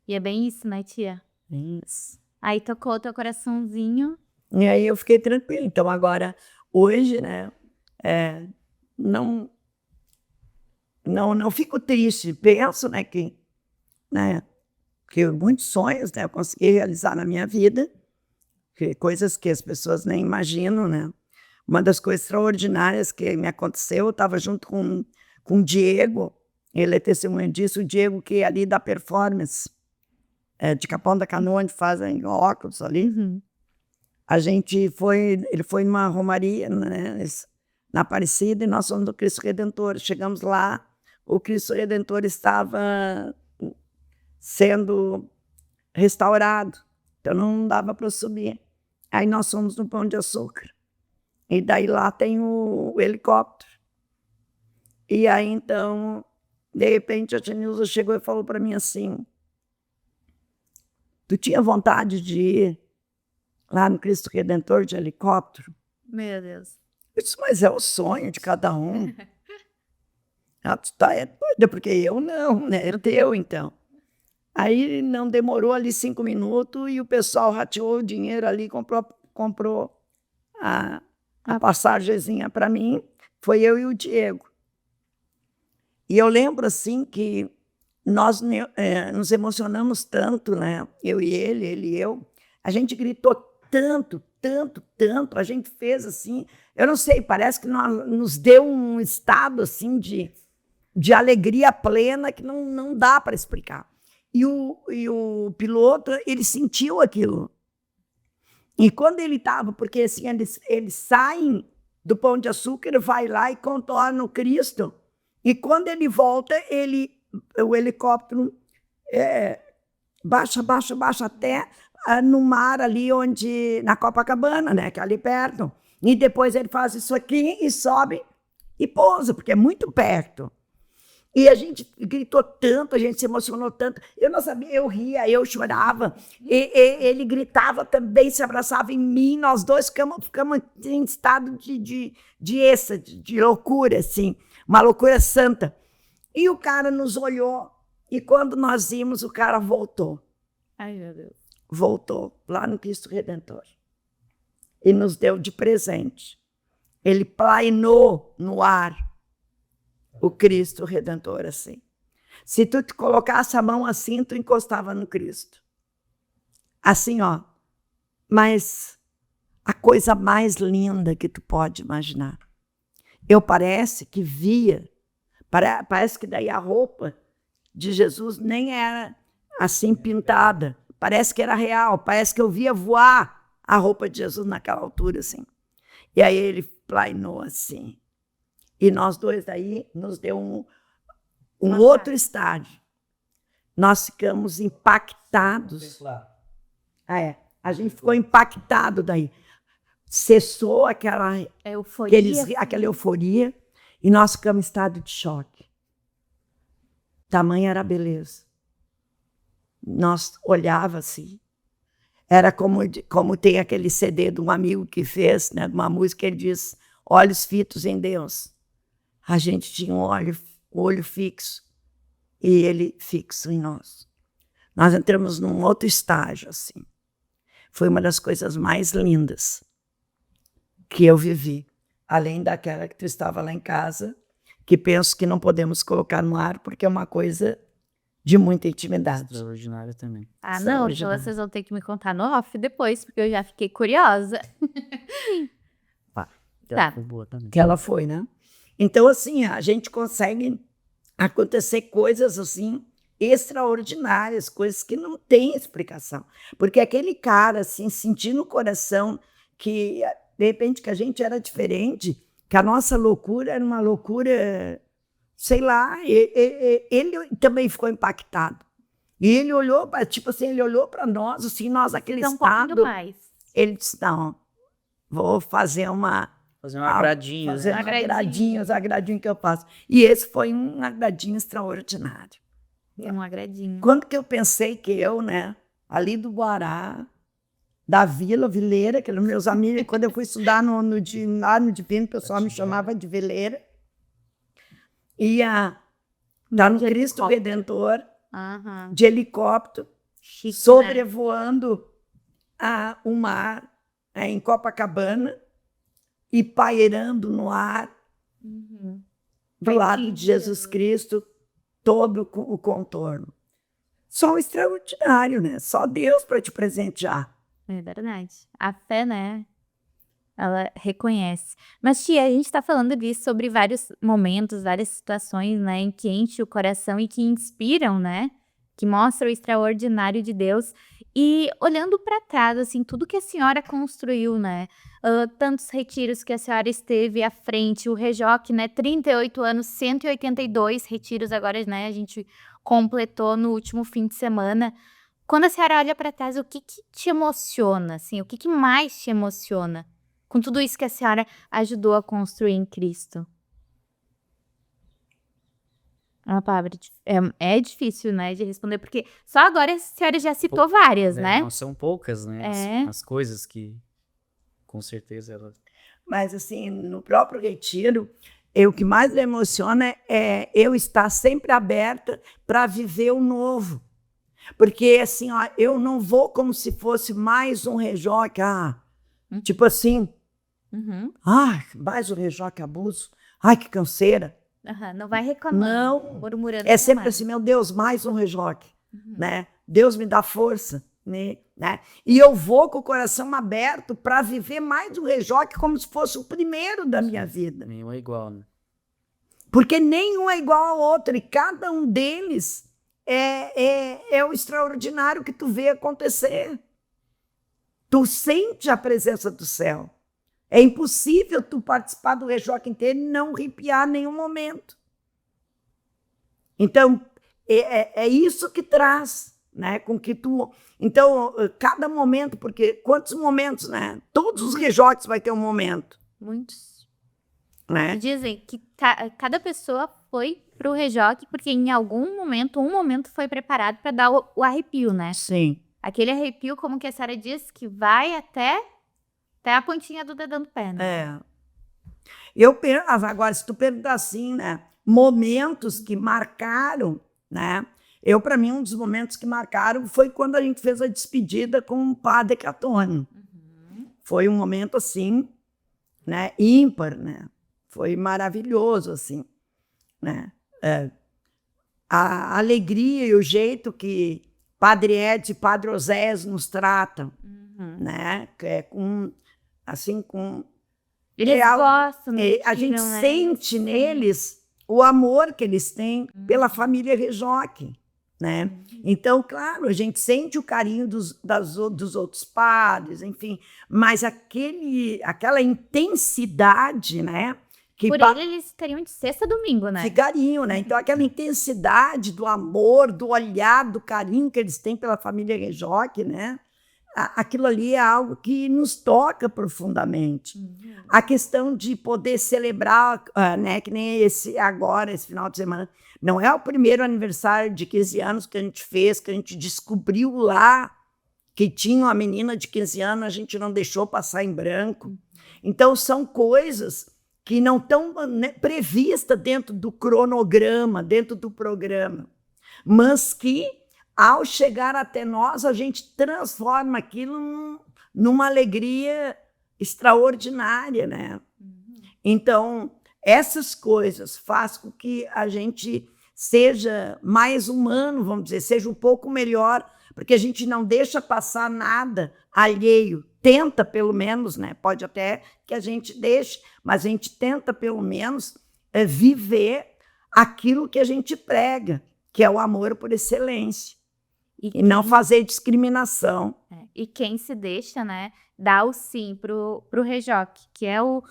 E é bem isso, né, tia? Isso. Aí tocou o teu coraçãozinho. E aí eu fiquei tranquila. Então agora, hoje, né, não fico triste. Penso, né, que muitos sonhos, né, eu consegui realizar na minha vida, coisas que as pessoas nem imaginam, né? Uma das coisas extraordinárias que me aconteceu, eu estava junto com o Diego, ele é testemunha disso, o Diego que é ali da performance, de Capão da Canoa, onde fazem óculos ali. A gente ele foi numa romaria, né, na Aparecida, e nós fomos do Cristo Redentor. Chegamos lá, o Cristo Redentor estava sendo restaurado, então não dava para subir. Aí nós fomos no Pão de Açúcar, e daí lá tem o helicóptero. E aí então, de repente, a Genilza chegou e falou para mim assim, tu tinha vontade de ir lá no Cristo Redentor de helicóptero? Meu Deus. Eu disse, mas é o sonho de cada um. Ela disse, tá, é doida, porque eu não, né? É teu, então. Aí não demorou ali 5 minutos e o pessoal rateou o dinheiro ali, comprou a passagenzinha para mim. Foi eu e o Diego. E eu lembro assim que nós nos emocionamos tanto, né? Eu e ele e eu. A gente gritou tanto, tanto, tanto. A gente fez assim, eu não sei, parece que nos deu um estado assim de alegria plena que não dá para explicar. E o piloto, ele sentiu aquilo. E quando ele estava, porque assim, eles saem do Pão de Açúcar, vai lá e contorna o Cristo. E quando ele volta, o helicóptero baixa até no mar ali na Copacabana, né, que é ali perto. E depois ele faz isso aqui e sobe e pousa, porque é muito perto. E a gente gritou tanto, a gente se emocionou tanto. Eu não sabia, eu ria, eu chorava. E ele gritava também, se abraçava em mim. Nós dois ficamos em estado de loucura, assim. Uma loucura santa. E o cara nos olhou. E quando nós vimos, o cara voltou. Ai, meu Deus. Voltou lá no Cristo Redentor. e nos deu de presente. Ele plainou no ar o Cristo Redentor assim. Se tu te colocasse a mão assim, tu encostava no Cristo. Assim, ó. Mas a coisa mais linda que tu pode imaginar. Eu parece que via, parece que daí a roupa de Jesus nem era assim pintada. Parece que era real, parece que eu via voar a roupa de Jesus naquela altura, assim. E aí ele plainou assim. E nós dois daí nos deu um outro estágio. Nós ficamos impactados. A gente ficou impactado daí. Cessou aquela euforia e nós ficamos em estado de choque. Tamanha era a beleza. Nós olhava assim. Era como tem aquele CD de um amigo que fez, né, uma música, ele diz, olhos fitos em Deus. A gente tinha um olho fixo e ele fixo em nós. Nós entramos num outro estágio, assim. Foi uma das coisas mais lindas que eu vivi. Além daquela que tu estava lá em casa, que penso que não podemos colocar no ar, porque é uma coisa de muita intimidade. Extraordinária também. Ah, não, então vocês vão ter que me contar no off depois, porque eu já fiquei curiosa. Ela foi boa também. Que ela foi, né? Então, assim, a gente consegue acontecer coisas assim extraordinárias, coisas que não têm explicação. Porque aquele cara, assim, sentir no coração que, de repente, que a gente era diferente, que a nossa loucura era uma loucura, sei lá, ele também ficou impactado. E ele olhou, tipo assim, ele olhou para nós, assim, nós naquele estado. Mais. Ele disse, não, vou fazer Fazer um agradinho. Fazer um agradinho que eu faço. E esse foi um agradinho extraordinário. Um agradinho. Quando que eu pensei que eu, né, ali do Guará, da Vileira, que eram meus amigos, quando eu fui estudar lá no Divino, o pessoal me chamava de Vileira, ia lá no Cristo Redentor, de helicóptero, Chique, sobrevoando o mar em Copacabana, e pairando no ar, do lado de Jesus Cristo, todo o contorno. Só o extraordinário, né? Só Deus para te presentear. É verdade. A fé, né? Ela reconhece. Mas, tia, a gente está falando disso sobre vários momentos, várias situações, né? Em que enche o coração e que inspiram, né? Que mostram o extraordinário de Deus. E olhando para trás, assim, tudo que a senhora construiu, né? Tantos retiros que a senhora esteve à frente, o Rejoque, né? 38 anos, 182 retiros agora, né? A gente completou no último fim de semana. Quando a senhora olha para trás, o que te emociona, assim? O que mais te emociona com tudo isso que a senhora ajudou a construir em Cristo? Uma palavra é difícil, né, de responder, porque só agora a senhora já citou várias, né? Não são poucas, né? As coisas que, com certeza, ela... Mas, assim, no próprio retiro, o que mais me emociona é eu estar sempre aberta para viver o novo. Porque, assim, ó, eu não vou como se fosse mais um Rejoque, tipo assim, mais um Rejoque abuso, que canseira. Não vai reclamando, não, murmurando. É sempre assim, meu Deus, mais um Rejoque, né? Deus me dá força, né? E eu vou com o coração aberto para viver mais um Rejoque como se fosse o primeiro da minha vida. Nenhum é igual, né? Porque nenhum é igual ao outro, e cada um deles é o extraordinário que tu vê acontecer. Tu sente a presença do céu. É impossível tu participar do Rejoque inteiro e não arrepiar em nenhum momento. Então, é isso que traz, né? Com que tu... Então, cada momento, porque quantos momentos, né? Todos os Rejoques vai ter um momento. Muitos. Né? Dizem que cada pessoa foi pro Rejoque porque em algum momento, um momento foi preparado para dar o arrepio, né? Sim. Aquele arrepio, como que a senhora disse, que vai até a pontinha do dedão do pé, né? Agora, se tu perguntar assim, né? Momentos que marcaram, né? Para mim, um dos momentos que marcaram foi quando a gente fez a despedida com o padre Catone. foi um momento assim, né, ímpar, né? Foi maravilhoso, assim, né? A alegria e o jeito que Padre Ed e Padre Oséias nos tratam, né? Assim, Eles gostam, a gente tiram, né? sente neles o amor que eles têm pela família Rejoque, né? Então, claro, a gente sente o carinho dos outros padres, enfim, mas aquela intensidade, né? Por ele, eles ficariam de sexta a domingo, né? Ficariam, né? Então, aquela intensidade do amor, do olhar, do carinho que eles têm pela família Rejoque, né? Aquilo ali é algo que nos toca profundamente. A questão de poder celebrar, né, que nem esse final de semana, não é o primeiro aniversário de 15 anos que a gente fez, que a gente descobriu lá que tinha uma menina de 15 anos, a gente não deixou passar em branco. Então, são coisas que não estão, né, previstas dentro do cronograma, dentro do programa, mas que, ao chegar até nós, a gente transforma aquilo numa alegria extraordinária, né? Então, essas coisas fazem com que a gente seja mais humano, vamos dizer, seja um pouco melhor, porque a gente não deixa passar nada alheio. Tenta, pelo menos, né? Pode até que a gente deixe, mas a gente tenta, pelo menos, viver aquilo que a gente prega, que é o amor por excelência. E não fazer discriminação. E quem se deixa, né, dá o sim pro Rejoque, que é o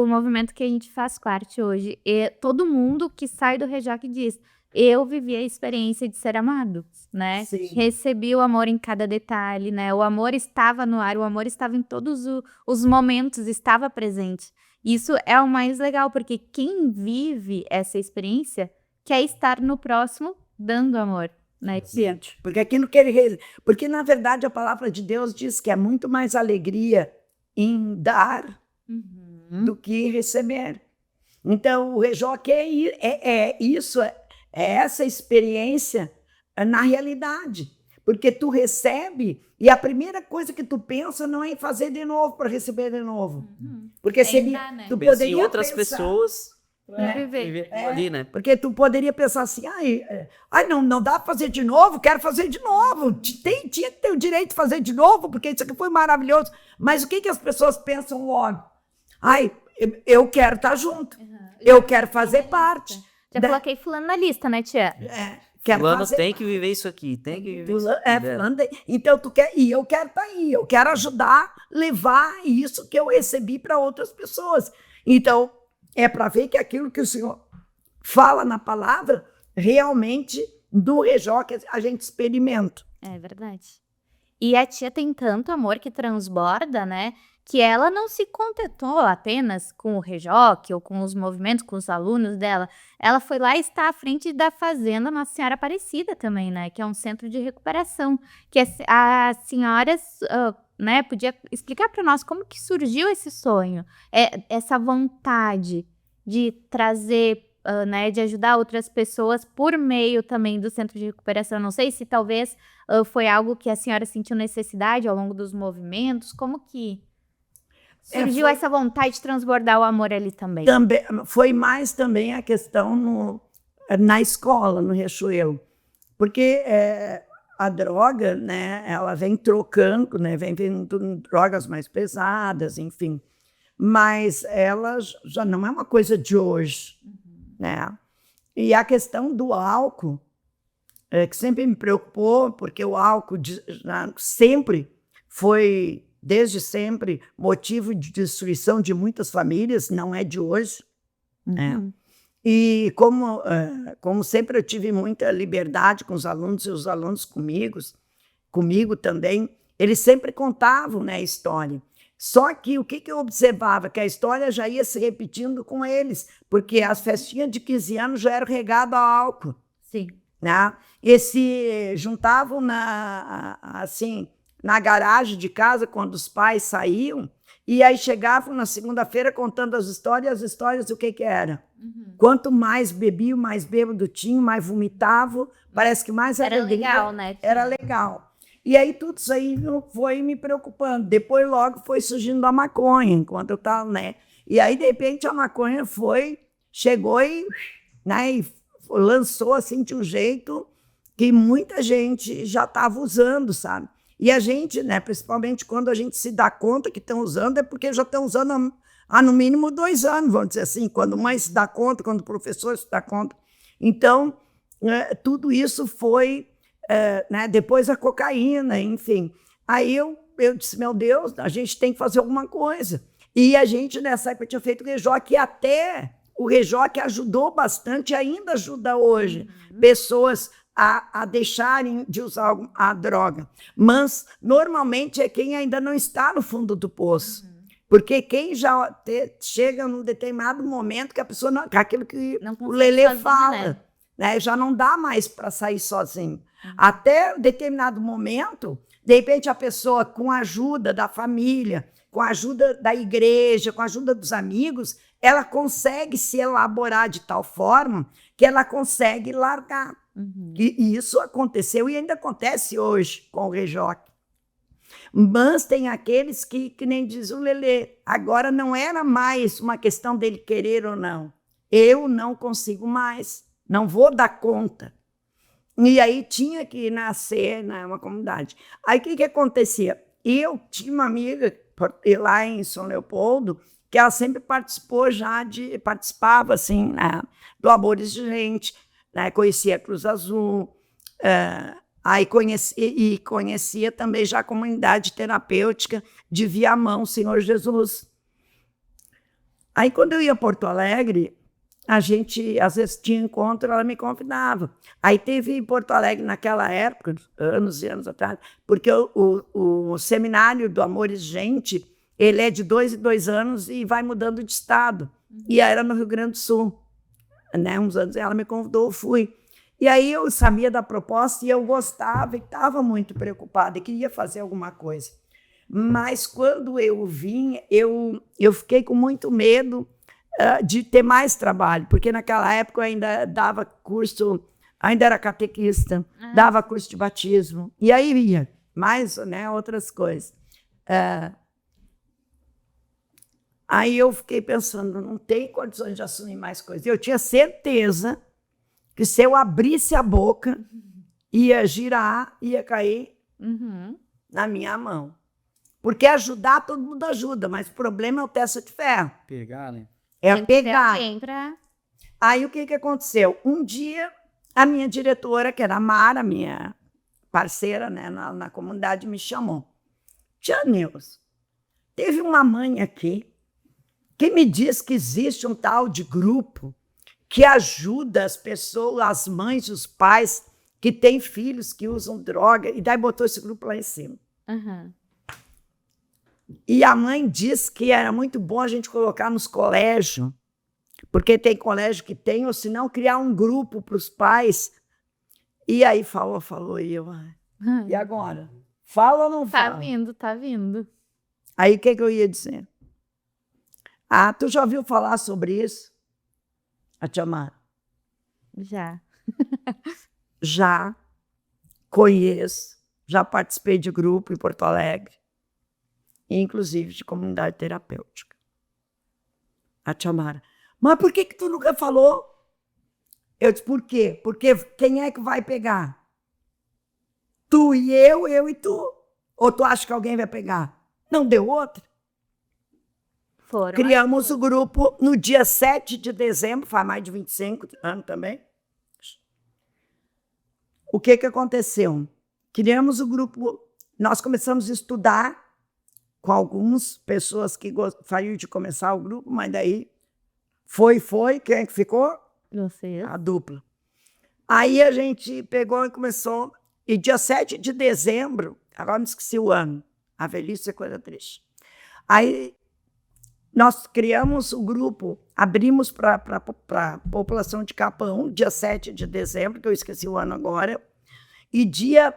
movimento que a gente faz parte hoje. E todo mundo que sai do Rejoque diz: eu vivi a experiência de ser amado, né? Sim. Recebi o amor em cada detalhe, né? O amor estava no ar, o amor estava em todos os momentos, estava presente. Isso é o mais legal, porque quem vive essa experiência quer estar no próximo dando amor, né, tia? Porque aquilo que porque, na verdade, a palavra de Deus diz que é muito mais alegria em dar do que receber. Então, o Rejoque é essa experiência na realidade. Porque tu recebe e a primeira coisa que tu pensa não é em fazer de novo para receber de novo. Porque seria, né? tu Pensa poderia em outras pensar, pessoas Viver. ali, né? porque tu poderia pensar assim, não dá para fazer de novo, quero fazer de novo. Tinha que ter o direito de fazer de novo, porque isso aqui foi maravilhoso. Mas o que as pessoas pensam logo? Eu quero estar junto, eu quero fazer parte. Já coloquei fulano na lista, né, tia? Fulano tem que viver isso aqui, tem que viver isso aqui. Fulano então tu quer, e eu quero estar aí, eu quero ajudar, levar isso que eu recebi para outras pessoas. Então, é para ver que aquilo que o Senhor fala na palavra, realmente, do Rejoque, a gente experimenta. É verdade. E a tia tem tanto amor que transborda, né? Que ela não se contentou apenas com o Rejoque ou com os movimentos, com os alunos dela. Ela foi lá e está à frente da Fazenda Nossa Senhora Aparecida também, né? Que é um centro de recuperação. Que a senhora, né, podia explicar para nós como que surgiu esse sonho, essa vontade de trazer, né, de ajudar outras pessoas por meio também do centro de recuperação. Não sei se talvez foi algo que a senhora sentiu necessidade ao longo dos movimentos. Como que surgiu essa vontade de transbordar o amor ali também? Foi mais também a questão na escola, no Riachuelo. Porque a droga, né, ela vem trocando, né, vem vindo drogas mais pesadas, enfim. Mas ela já não é uma coisa de hoje, né? E a questão do álcool, que sempre me preocupou, porque o álcool sempre foi, desde sempre, motivo de destruição de muitas famílias, não é de hoje. Né? E como sempre eu tive muita liberdade com os alunos e os alunos comigo também, eles sempre contavam, né, a história. Só que o que eu observava? Que a história já ia se repetindo com eles, porque as festinhas de 15 anos já eram regadas a álcool. Sim. Né? E se juntavam na garagem de casa, quando os pais saíam, e aí chegavam na segunda-feira contando as histórias o que era. Quanto mais bebiam, mais bêbado tinham, mais vomitavam, parece que mais era legal, né? Era legal. E aí tudo isso aí foi me preocupando. Depois logo foi surgindo a maconha, enquanto eu estava, né? E aí, de repente, a maconha chegou e, né, e lançou assim de um jeito que muita gente já estava usando, sabe? E a gente, né, principalmente quando a gente se dá conta que estão usando, é porque já estão usando há no mínimo 2 anos, vamos dizer assim, quando mãe se dá conta, quando o professor se dá conta. Então, tudo isso foi, né, depois a cocaína, enfim. Aí eu disse, meu Deus, a gente tem que fazer alguma coisa. E a gente, nessa época, tinha feito o Rejoc, e até o Rejoc ajudou bastante, ainda ajuda hoje, pessoas a deixarem de usar a droga. Mas, normalmente, é quem ainda não está no fundo do poço. Porque quem já chega num determinado momento que a pessoa não... Aquilo que Não o consegue Lelê sozinha, fala, né? Já não dá mais para sair sozinho. Até determinado momento, de repente, a pessoa, com a ajuda da família, com a ajuda da igreja, com a ajuda dos amigos, ela consegue se elaborar de tal forma que ela consegue largar. E isso aconteceu e ainda acontece hoje com o Rejoc. Mas tem aqueles que nem diz o Lelê, agora não era mais uma questão dele querer ou não. Eu não consigo mais, não vou dar conta. E aí tinha que nascer, né, uma comunidade. Aí o que acontecia? Eu tinha uma amiga lá em São Leopoldo que ela sempre participava assim, né, do Amores de Gente, né, conhecia a Cruz Azul, aí conhecia também já a comunidade terapêutica de Viamão, Senhor Jesus. Aí quando eu ia a Porto Alegre, a gente às vezes tinha encontro, ela me convidava. Aí teve em Porto Alegre naquela época, anos e anos atrás, porque o seminário do Amores Gente, ele é de 2 em 2 anos e vai mudando de estado. E aí era no Rio Grande do Sul. Né, uns anos ela me convidou, eu fui. E aí eu sabia da proposta e eu gostava e estava muito preocupada e queria fazer alguma coisa. Mas quando eu vim, eu fiquei com muito medo de ter mais trabalho, porque naquela época eu ainda dava curso, ainda era catequista, dava curso de batismo, e aí ia mais, né, outras coisas. Aí eu fiquei pensando, não tem condições de assumir mais coisas. Eu tinha certeza que se eu abrisse a boca, ia girar, ia cair na minha mão. Porque ajudar, todo mundo ajuda, mas o problema é o testa de ferro. Pegar, né? É Tem que ter pegar. alguém pra... Aí o que aconteceu? Um dia, a minha diretora, que era a Mara, minha parceira, né, na comunidade, me chamou. Tia Neuza, teve uma mãe aqui que me diz que existe um tal de grupo que ajuda as pessoas, as mães e os pais que têm filhos que usam droga, e daí botou esse grupo lá em cima. E a mãe diz que era muito bom a gente colocar nos colégios, porque tem colégio que tem, ou se não, criar um grupo para os pais. E aí falou, e eu... E agora? Fala ou não fala? Tá vindo. Aí o que eu ia dizer? Ah, tu já ouviu falar sobre isso? A tia Mara? Já. Já conheço, já participei de grupo em Porto Alegre, inclusive de comunidade terapêutica. A tia Mara, mas por que tu nunca falou? Eu disse, por quê? Porque quem é que vai pegar? Tu e eu e tu. Ou tu acha que alguém vai pegar? Não deu outra? Criamos o grupo no dia 7 de dezembro, faz mais de 25 anos também. O que aconteceu? Criamos o grupo, nós começamos a estudar com algumas pessoas que gostariam de começar o grupo, mas daí foi, quem é que ficou? Você. A dupla. Aí a gente pegou e começou, e dia 7 de dezembro, agora não esqueci o ano, a velhice é coisa triste. Aí nós criamos o grupo, abrimos para a população de Capão, dia 7 de dezembro, que eu esqueci o ano agora, e dia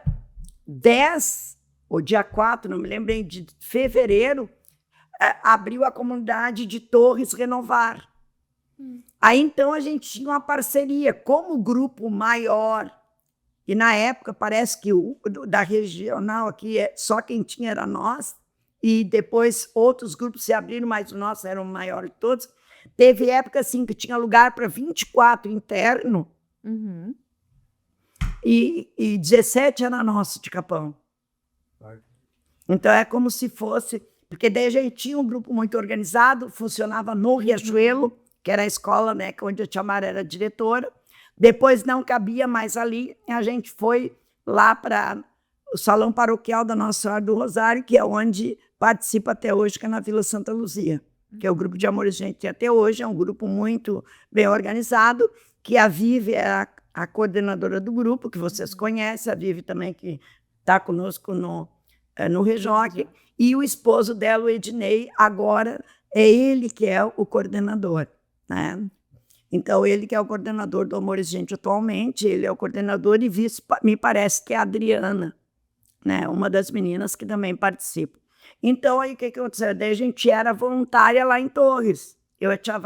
10, ou dia 4, não me lembro, de fevereiro, abriu a comunidade de Torres Renovar. Aí, então, a gente tinha uma parceria. Como grupo maior E na época parece que da regional aqui só quem tinha era nós, e depois outros grupos se abriram, mas o nosso era o maior de todos. Teve época assim que tinha lugar para 24 interno, e 17 era nosso de Capão. Então é como se fosse, porque daí a gente tinha um grupo muito organizado, funcionava no Riachuelo, que era a escola, né, onde a tia Mara era diretora. Depois não cabia mais ali, a gente foi lá para o Salão Paroquial da Nossa Senhora do Rosário, que é onde participa até hoje, que é na Vila Santa Luzia, que é o grupo de Amores que a gente tem até hoje, é um grupo muito bem organizado, que a Vivi é a coordenadora do grupo, que vocês conhecem, a Vivi também, que está conosco no Rejoque, e o esposo dela, o Ednei, agora é ele que é o coordenador, né? Então, ele que é o coordenador do Amores Gente atualmente, ele é o coordenador e vice, me parece que é a Adriana, né? Uma das meninas que também participa. Então, aí o que aconteceu? Daí a gente era voluntária lá em Torres. Eu e a tia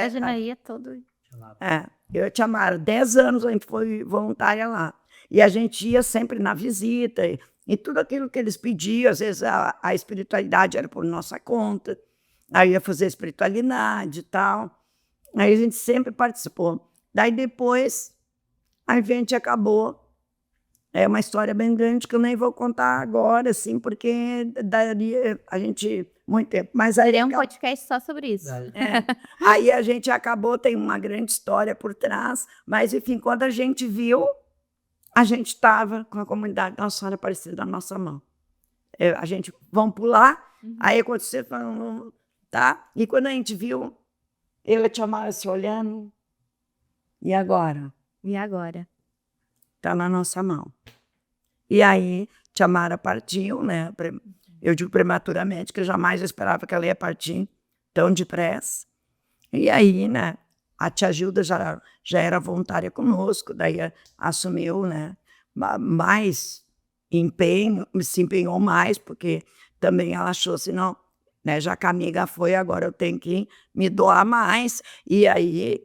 Janaína todo. eu e a tia Mara, 10 anos a gente foi voluntária lá. E a gente ia sempre na visita, e tudo aquilo que eles pediam, às vezes a espiritualidade era por nossa conta, aí ia fazer espiritualidade e tal. Aí a gente sempre participou. Daí depois a gente acabou. É uma história bem grande que eu nem vou contar agora, assim, porque daria a gente muito tempo. Mas aí Seria um podcast só sobre isso. Aí a gente acabou, tem uma grande história por trás, mas enfim, quando a gente viu, a gente estava com a comunidade Nossa Senhora Aparecida na nossa mão. A gente, vamos pular, aí aconteceu, tá? E quando a gente viu, eu e a tia Mara se olhando, e agora? E agora? Está na nossa mão. E aí, tia Mara partiu, né? Eu digo prematuramente, que eu jamais esperava que ela ia partir tão depressa. E aí, né? A tia Gilda já era voluntária conosco, daí assumiu, né? Mais empenho, se empenhou mais, porque também ela achou assim, não, né? Já que a amiga foi, agora eu tenho que me doar mais. E aí,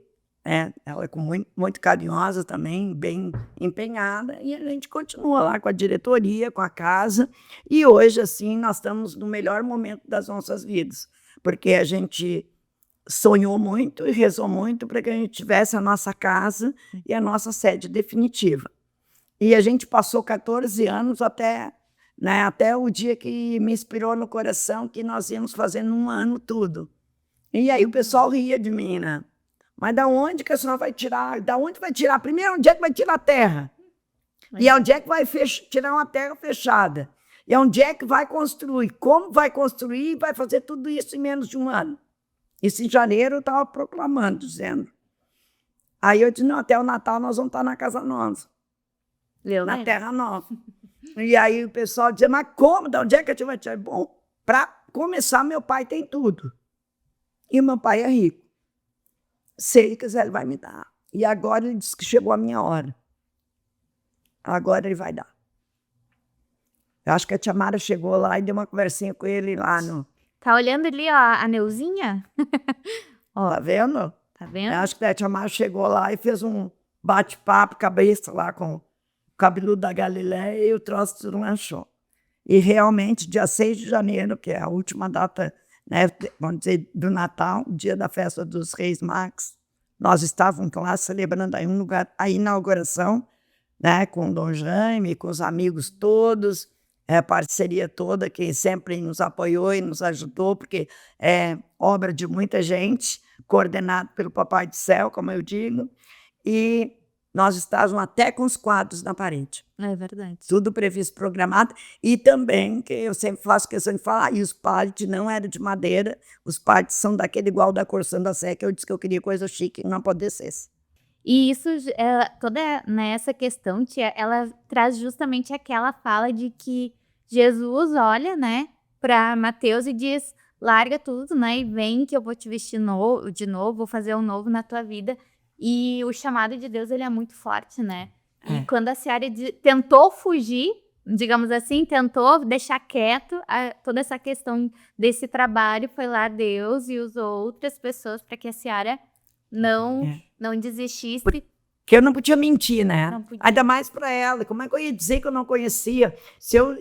ela é muito carinhosa também, bem empenhada, e a gente continua lá com a diretoria, com a casa, e hoje, assim, nós estamos no melhor momento das nossas vidas, porque a gente sonhou muito e rezou muito para que a gente tivesse a nossa casa e a nossa sede definitiva. E a gente passou 14 anos até o dia que me inspirou no coração que nós íamos fazer num ano tudo. E aí o pessoal ria de mim, né? Mas da onde que a senhora vai tirar? Da onde vai tirar? Primeiro, onde é que vai tirar a terra? E onde é que vai tirar uma terra fechada? E onde é que vai construir? Como vai construir? E vai fazer tudo isso em menos de um ano. Isso em janeiro eu estava proclamando, dizendo. Aí eu disse, não, até o Natal nós vamos estar na casa nossa. Na terra nova. E aí o pessoal dizia, mas como? De onde é que a gente vai tirar? Bom, para começar, meu pai tem tudo. E meu pai é rico. Se ele quiser, ele vai me dar. E agora ele disse que chegou a minha hora. Agora ele vai dar. Eu acho que a tia Mara chegou lá e deu uma conversinha com ele lá no... Tá olhando ali, ó, a Neuzinha? Ó, tá vendo? Tá vendo? Eu acho que a tia Mara chegou lá e fez um bate-papo, cabeça lá com o cabeludo da Galileia, e o troço tudo lanchou. E realmente, dia 6 de janeiro, que é a última data, né, vamos dizer, do Natal, dia da festa dos Reis Magos, nós estávamos lá celebrando aí a inauguração, né, com o Dom Jaime, com os amigos todos, a parceria toda, que sempre nos apoiou e nos ajudou, porque é obra de muita gente, coordenado pelo Papai do Céu, como eu digo, e nós estávamos até com os quadros na parede. É verdade. Tudo previsto, programado. E também, que eu sempre faço questão de falar, e os pallets não eram de madeira, os pallets são daquele igual da Corsã da Sé, que eu disse que eu queria coisa chique, não apodrecesse. E isso, toda essa questão, tia, ela traz justamente aquela fala de que Jesus olha, né, para Mateus e diz, larga tudo, né, e vem que eu vou te vestir de novo, vou fazer um novo na tua vida. E o chamado de Deus, ele é muito forte, né? E quando a Ciara tentou fugir, digamos assim, tentou deixar quieto toda essa questão desse trabalho, foi lá Deus e usou outras pessoas para que a Ciara não desistisse. que eu não podia mentir, né? Não podia. Ainda mais para ela. Como é que eu ia dizer que eu não conhecia?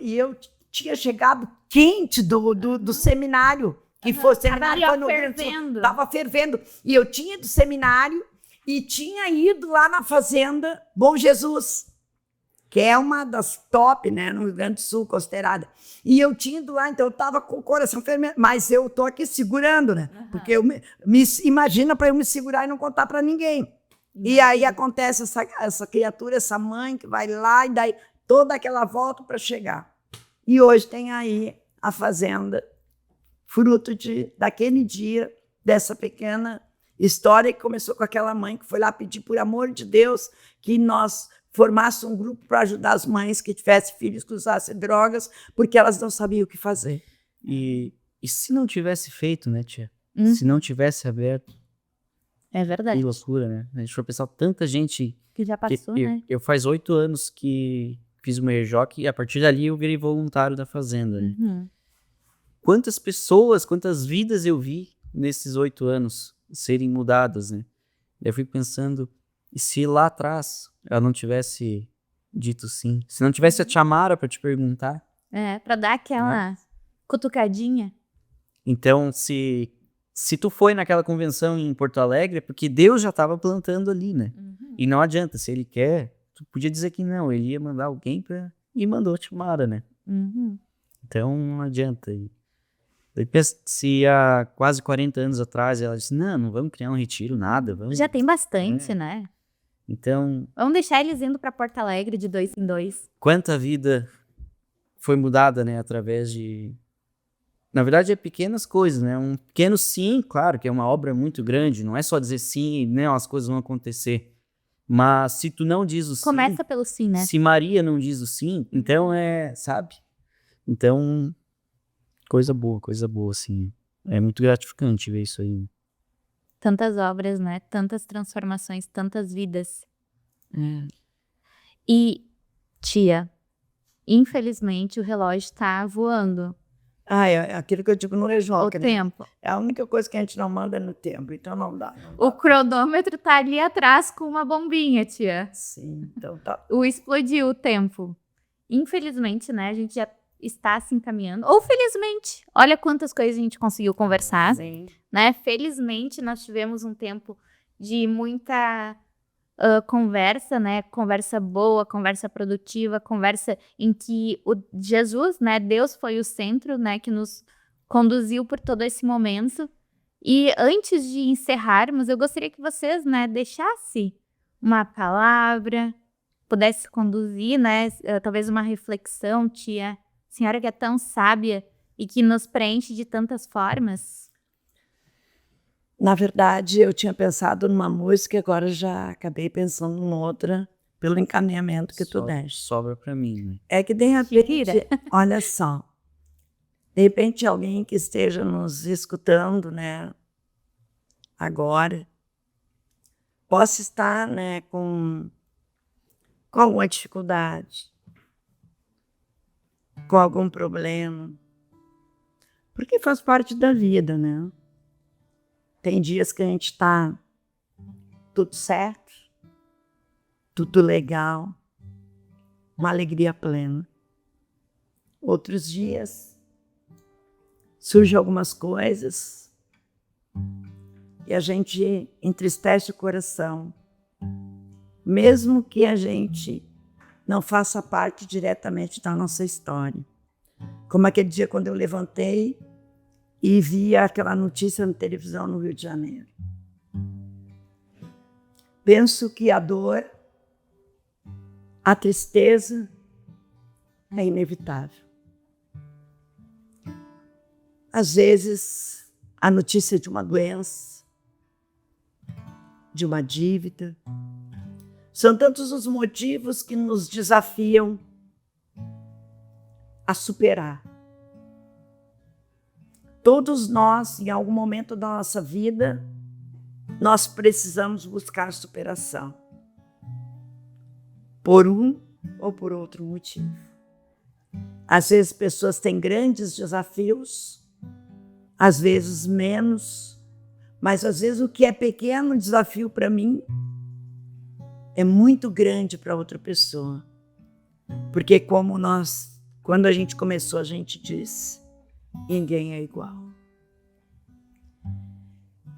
E eu tinha chegado quente do seminário, que foi o seminário foi no Rio Grande do Sul. fervendo. Estava fervendo. E eu tinha ido do seminário e tinha ido lá na fazenda Bom Jesus, que é uma das top, né, no Rio Grande do Sul, considerada. E eu tinha ido lá, então eu estava com o coração fervendo, mas eu estou aqui segurando, né? Porque imagina para eu me segurar e não contar para ninguém. E aí acontece essa criatura, essa mãe que vai lá e daí toda aquela volta para chegar. E hoje tem aí a fazenda, fruto daquele dia, dessa pequena história que começou com aquela mãe que foi lá pedir, por amor de Deus, que nós formássemos um grupo para ajudar as mães que tivessem filhos que usassem drogas, porque elas não sabiam o que fazer. E se não tivesse feito, né, tia? Se não tivesse aberto, É verdade. que loucura, né? A gente foi pensar tanta gente... Que já passou, né? Eu faz 8 anos que fiz o meu RJ e a partir dali eu virei voluntário da fazenda, né? Quantas pessoas, quantas vidas eu vi nesses 8 anos serem mudadas, né? Eu fui pensando, e se lá atrás ela não tivesse dito sim? Se não tivesse a Tiamara para te perguntar? Pra dar aquela cutucadinha. Então, se tu foi naquela convenção em Porto Alegre, é porque Deus já estava plantando ali, né? E não adianta, se ele quer, tu podia dizer que não, ele ia mandar alguém e mandou a Tiamara, né? Então, não adianta. Eu penso, se há quase 40 anos atrás ela disse, não vamos criar um retiro, nada. Vamos... Já tem bastante, né? Então... Vamos deixar eles indo para Porto Alegre de 2 em 2. Quanta vida foi mudada, né? Através de... Na verdade, é pequenas coisas, né? Um pequeno sim, claro, que é uma obra muito grande. Não é só dizer sim e não, as coisas vão acontecer. Mas se tu não diz o sim... Começa pelo sim, né? Se Maria não diz o sim, então sabe? Então... Coisa boa, assim. É muito gratificante ver isso aí. Tantas obras, né? Tantas transformações, tantas vidas. E, tia, infelizmente o relógio tá voando. É aquilo que eu digo no RJ, O né? tempo. É a única coisa que a gente não manda no tempo, então não dá. O cronômetro tá ali atrás com uma bombinha, tia. Sim, então tá. Explodiu o tempo. Infelizmente, né? A gente já está se encaminhando. Ou felizmente. Olha quantas coisas a gente conseguiu conversar. Sim. Né? Felizmente, nós tivemos um tempo de muita conversa, né? Conversa boa, conversa produtiva, conversa em que o Jesus, né? Deus foi o centro, né? Que nos conduziu por todo esse momento. E antes de encerrarmos, eu gostaria que vocês, né? Deixassem uma palavra, pudesse conduzir, né? Talvez uma reflexão, tia. Senhora que é tão sábia e que nos preenche de tantas formas. Na verdade, eu tinha pensado numa música e agora já acabei pensando em outra, pelo encaminhamento que tu deste. Sobra pra mim, né? É que de repente, olha só, de repente alguém que esteja nos escutando, né, agora, possa estar, né, com alguma dificuldade, com algum problema, porque faz parte da vida, né? Tem dias que a gente está tudo certo, tudo legal, uma alegria plena. Outros dias surgem algumas coisas e a gente entristece o coração, mesmo que a gente não faça parte diretamente da nossa história. Como aquele dia quando eu levantei e vi aquela notícia na televisão no Rio de Janeiro. Penso que a dor, a tristeza é inevitável. Às vezes, a notícia de uma doença, de uma dívida, são tantos os motivos que nos desafiam a superar. Todos nós, em algum momento da nossa vida, nós precisamos buscar superação. Por um ou por outro motivo. Às vezes pessoas têm grandes desafios, às vezes menos, mas às vezes o que é pequeno desafio para mim é muito grande para outra pessoa. Porque quando a gente começou, a gente disse, ninguém é igual.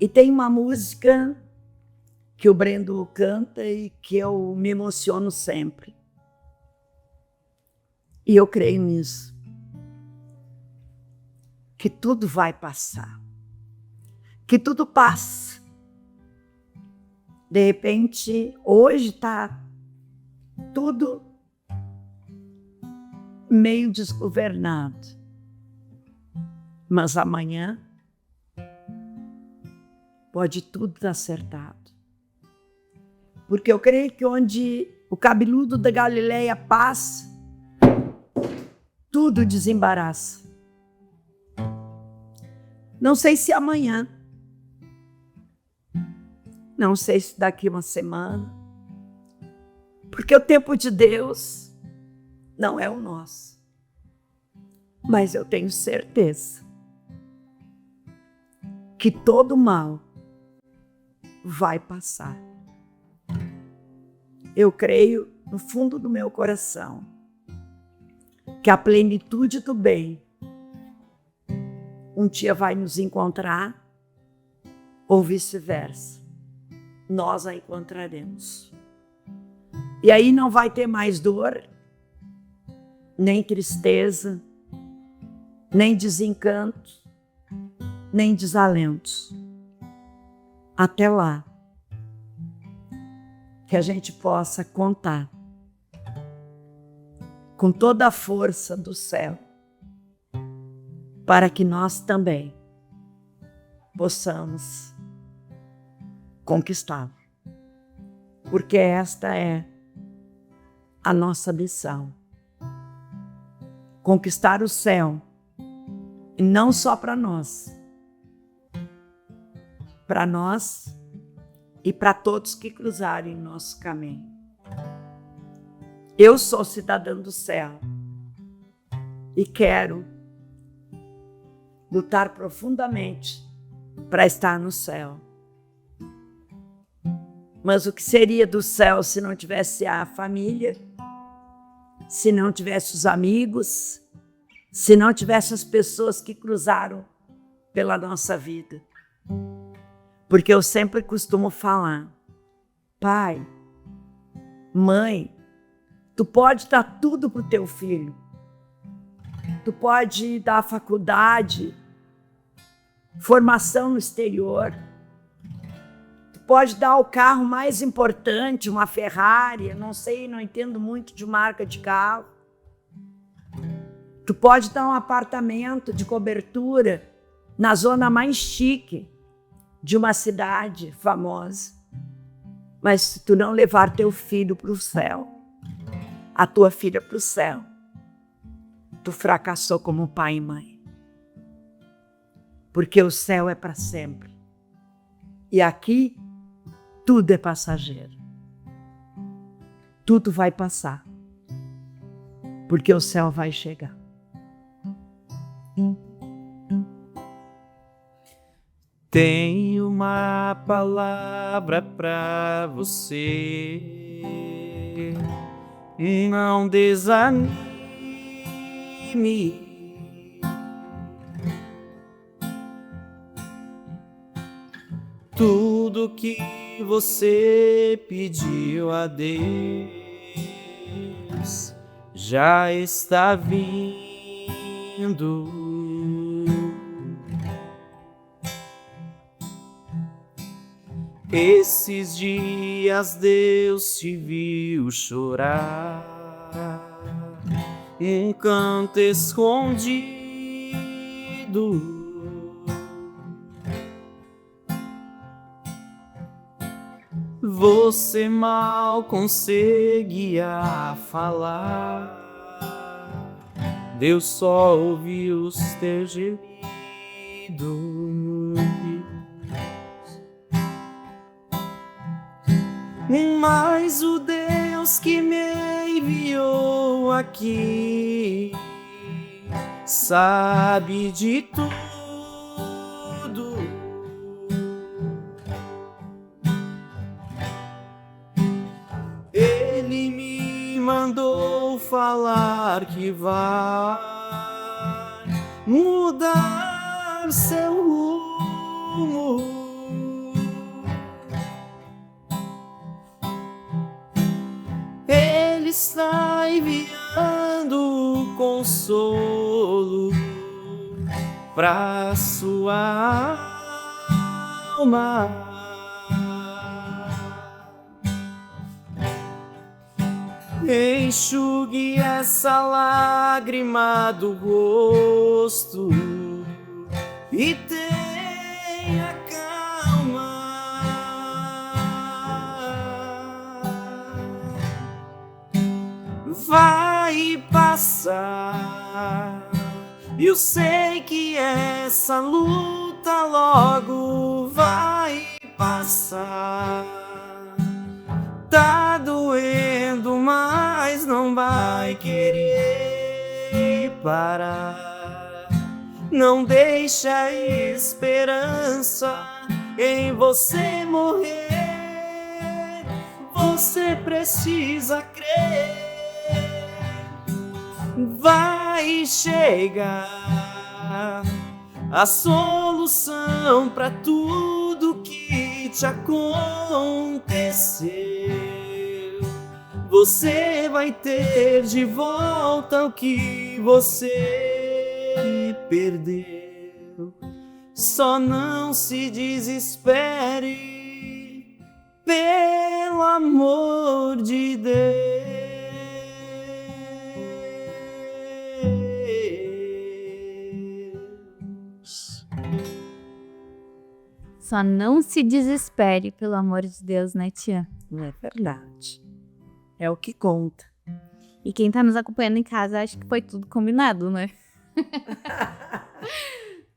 E tem uma música que o Brendo canta e que eu me emociono sempre. E eu creio nisso. Que tudo vai passar. Que tudo passa. De repente, hoje está tudo meio desgovernado. Mas amanhã pode tudo estar acertado. Porque eu creio que onde o cabeludo da Galileia passa, tudo desembaraça. Não sei se amanhã, não sei se daqui uma semana, porque o tempo de Deus não é o nosso. Mas eu tenho certeza que todo mal vai passar. Eu creio no fundo do meu coração que a plenitude do bem um dia vai nos encontrar ou vice-versa. Nós a encontraremos. E aí não vai ter mais dor, nem tristeza, nem desencanto, nem desalentos. Até lá, que a gente possa contar com toda a força do céu, para que nós também possamos conquistar. Porque esta é a nossa missão. Conquistar o céu, e não só para nós e para todos que cruzarem nosso caminho. Eu sou cidadã do céu e quero lutar profundamente para estar no céu. Mas o que seria do céu se não tivesse a família, se não tivesse os amigos, se não tivesse as pessoas que cruzaram pela nossa vida? Porque eu sempre costumo falar, pai, mãe, tu pode dar tudo para o teu filho. Tu pode dar faculdade, formação no exterior. Tu pode dar o carro mais importante, uma Ferrari, eu não sei, não entendo muito de marca de carro. Tu pode dar um apartamento de cobertura na zona mais chique de uma cidade famosa. Mas se tu não levar teu filho para o céu, a tua filha para o céu, tu fracassou como pai e mãe. Porque o céu é para sempre. E aqui, tudo é passageiro. Tudo vai passar. Porque o céu vai chegar. Tenho uma palavra para você. Não desanime. Tudo que você pediu a Deus já está vindo. Esses dias Deus te viu chorar, um canto escondido. Você mal conseguia falar, Deus só ouviu os teus gemidos. Mas o Deus que me enviou aqui sabe de tudo. falar que vai mudar seu rumo. Ele está enviando consolo pra sua alma. Enxugue essa lágrima do rosto e tenha calma. Vai passar. Eu sei que essa luta logo vai passar. Tá doendo, mas não vai querer parar. Não deixa a esperança em você morrer. Você precisa crer. Vai chegar a solução para tudo que te aconteceu. Você vai ter de volta o que você perdeu. Só não se desespere, pelo amor de Deus. Só não se desespere, pelo amor de Deus, né, tia? É verdade. É o que conta. E quem tá nos acompanhando em casa, acho que foi tudo combinado, né?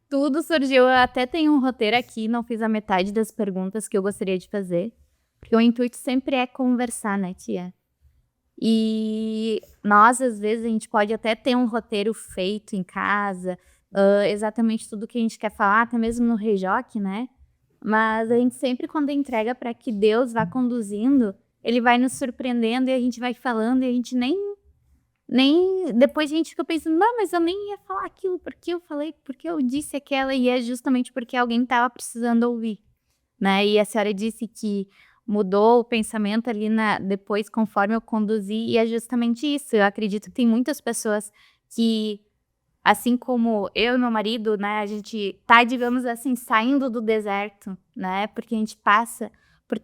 Tudo surgiu. Eu até tenho um roteiro aqui, não fiz a metade das perguntas que eu gostaria de fazer. Porque o intuito sempre é conversar, né, tia? E nós, às vezes, a gente pode até ter um roteiro feito em casa, exatamente tudo que a gente quer falar, até mesmo no Rejoc, né? Mas a gente sempre, quando entrega para que Deus vá conduzindo, Ele vai nos surpreendendo e a gente vai falando e a gente nem depois a gente fica pensando, não, mas eu nem ia falar aquilo, porque eu falei, porque eu disse aquela, e é justamente porque alguém estava precisando ouvir, né? E a senhora disse que mudou o pensamento ali depois, conforme eu conduzi, e é justamente isso. Eu acredito que tem muitas pessoas que, assim como eu e meu marido, né, a gente tá, digamos assim, saindo do deserto, né, porque a gente passa por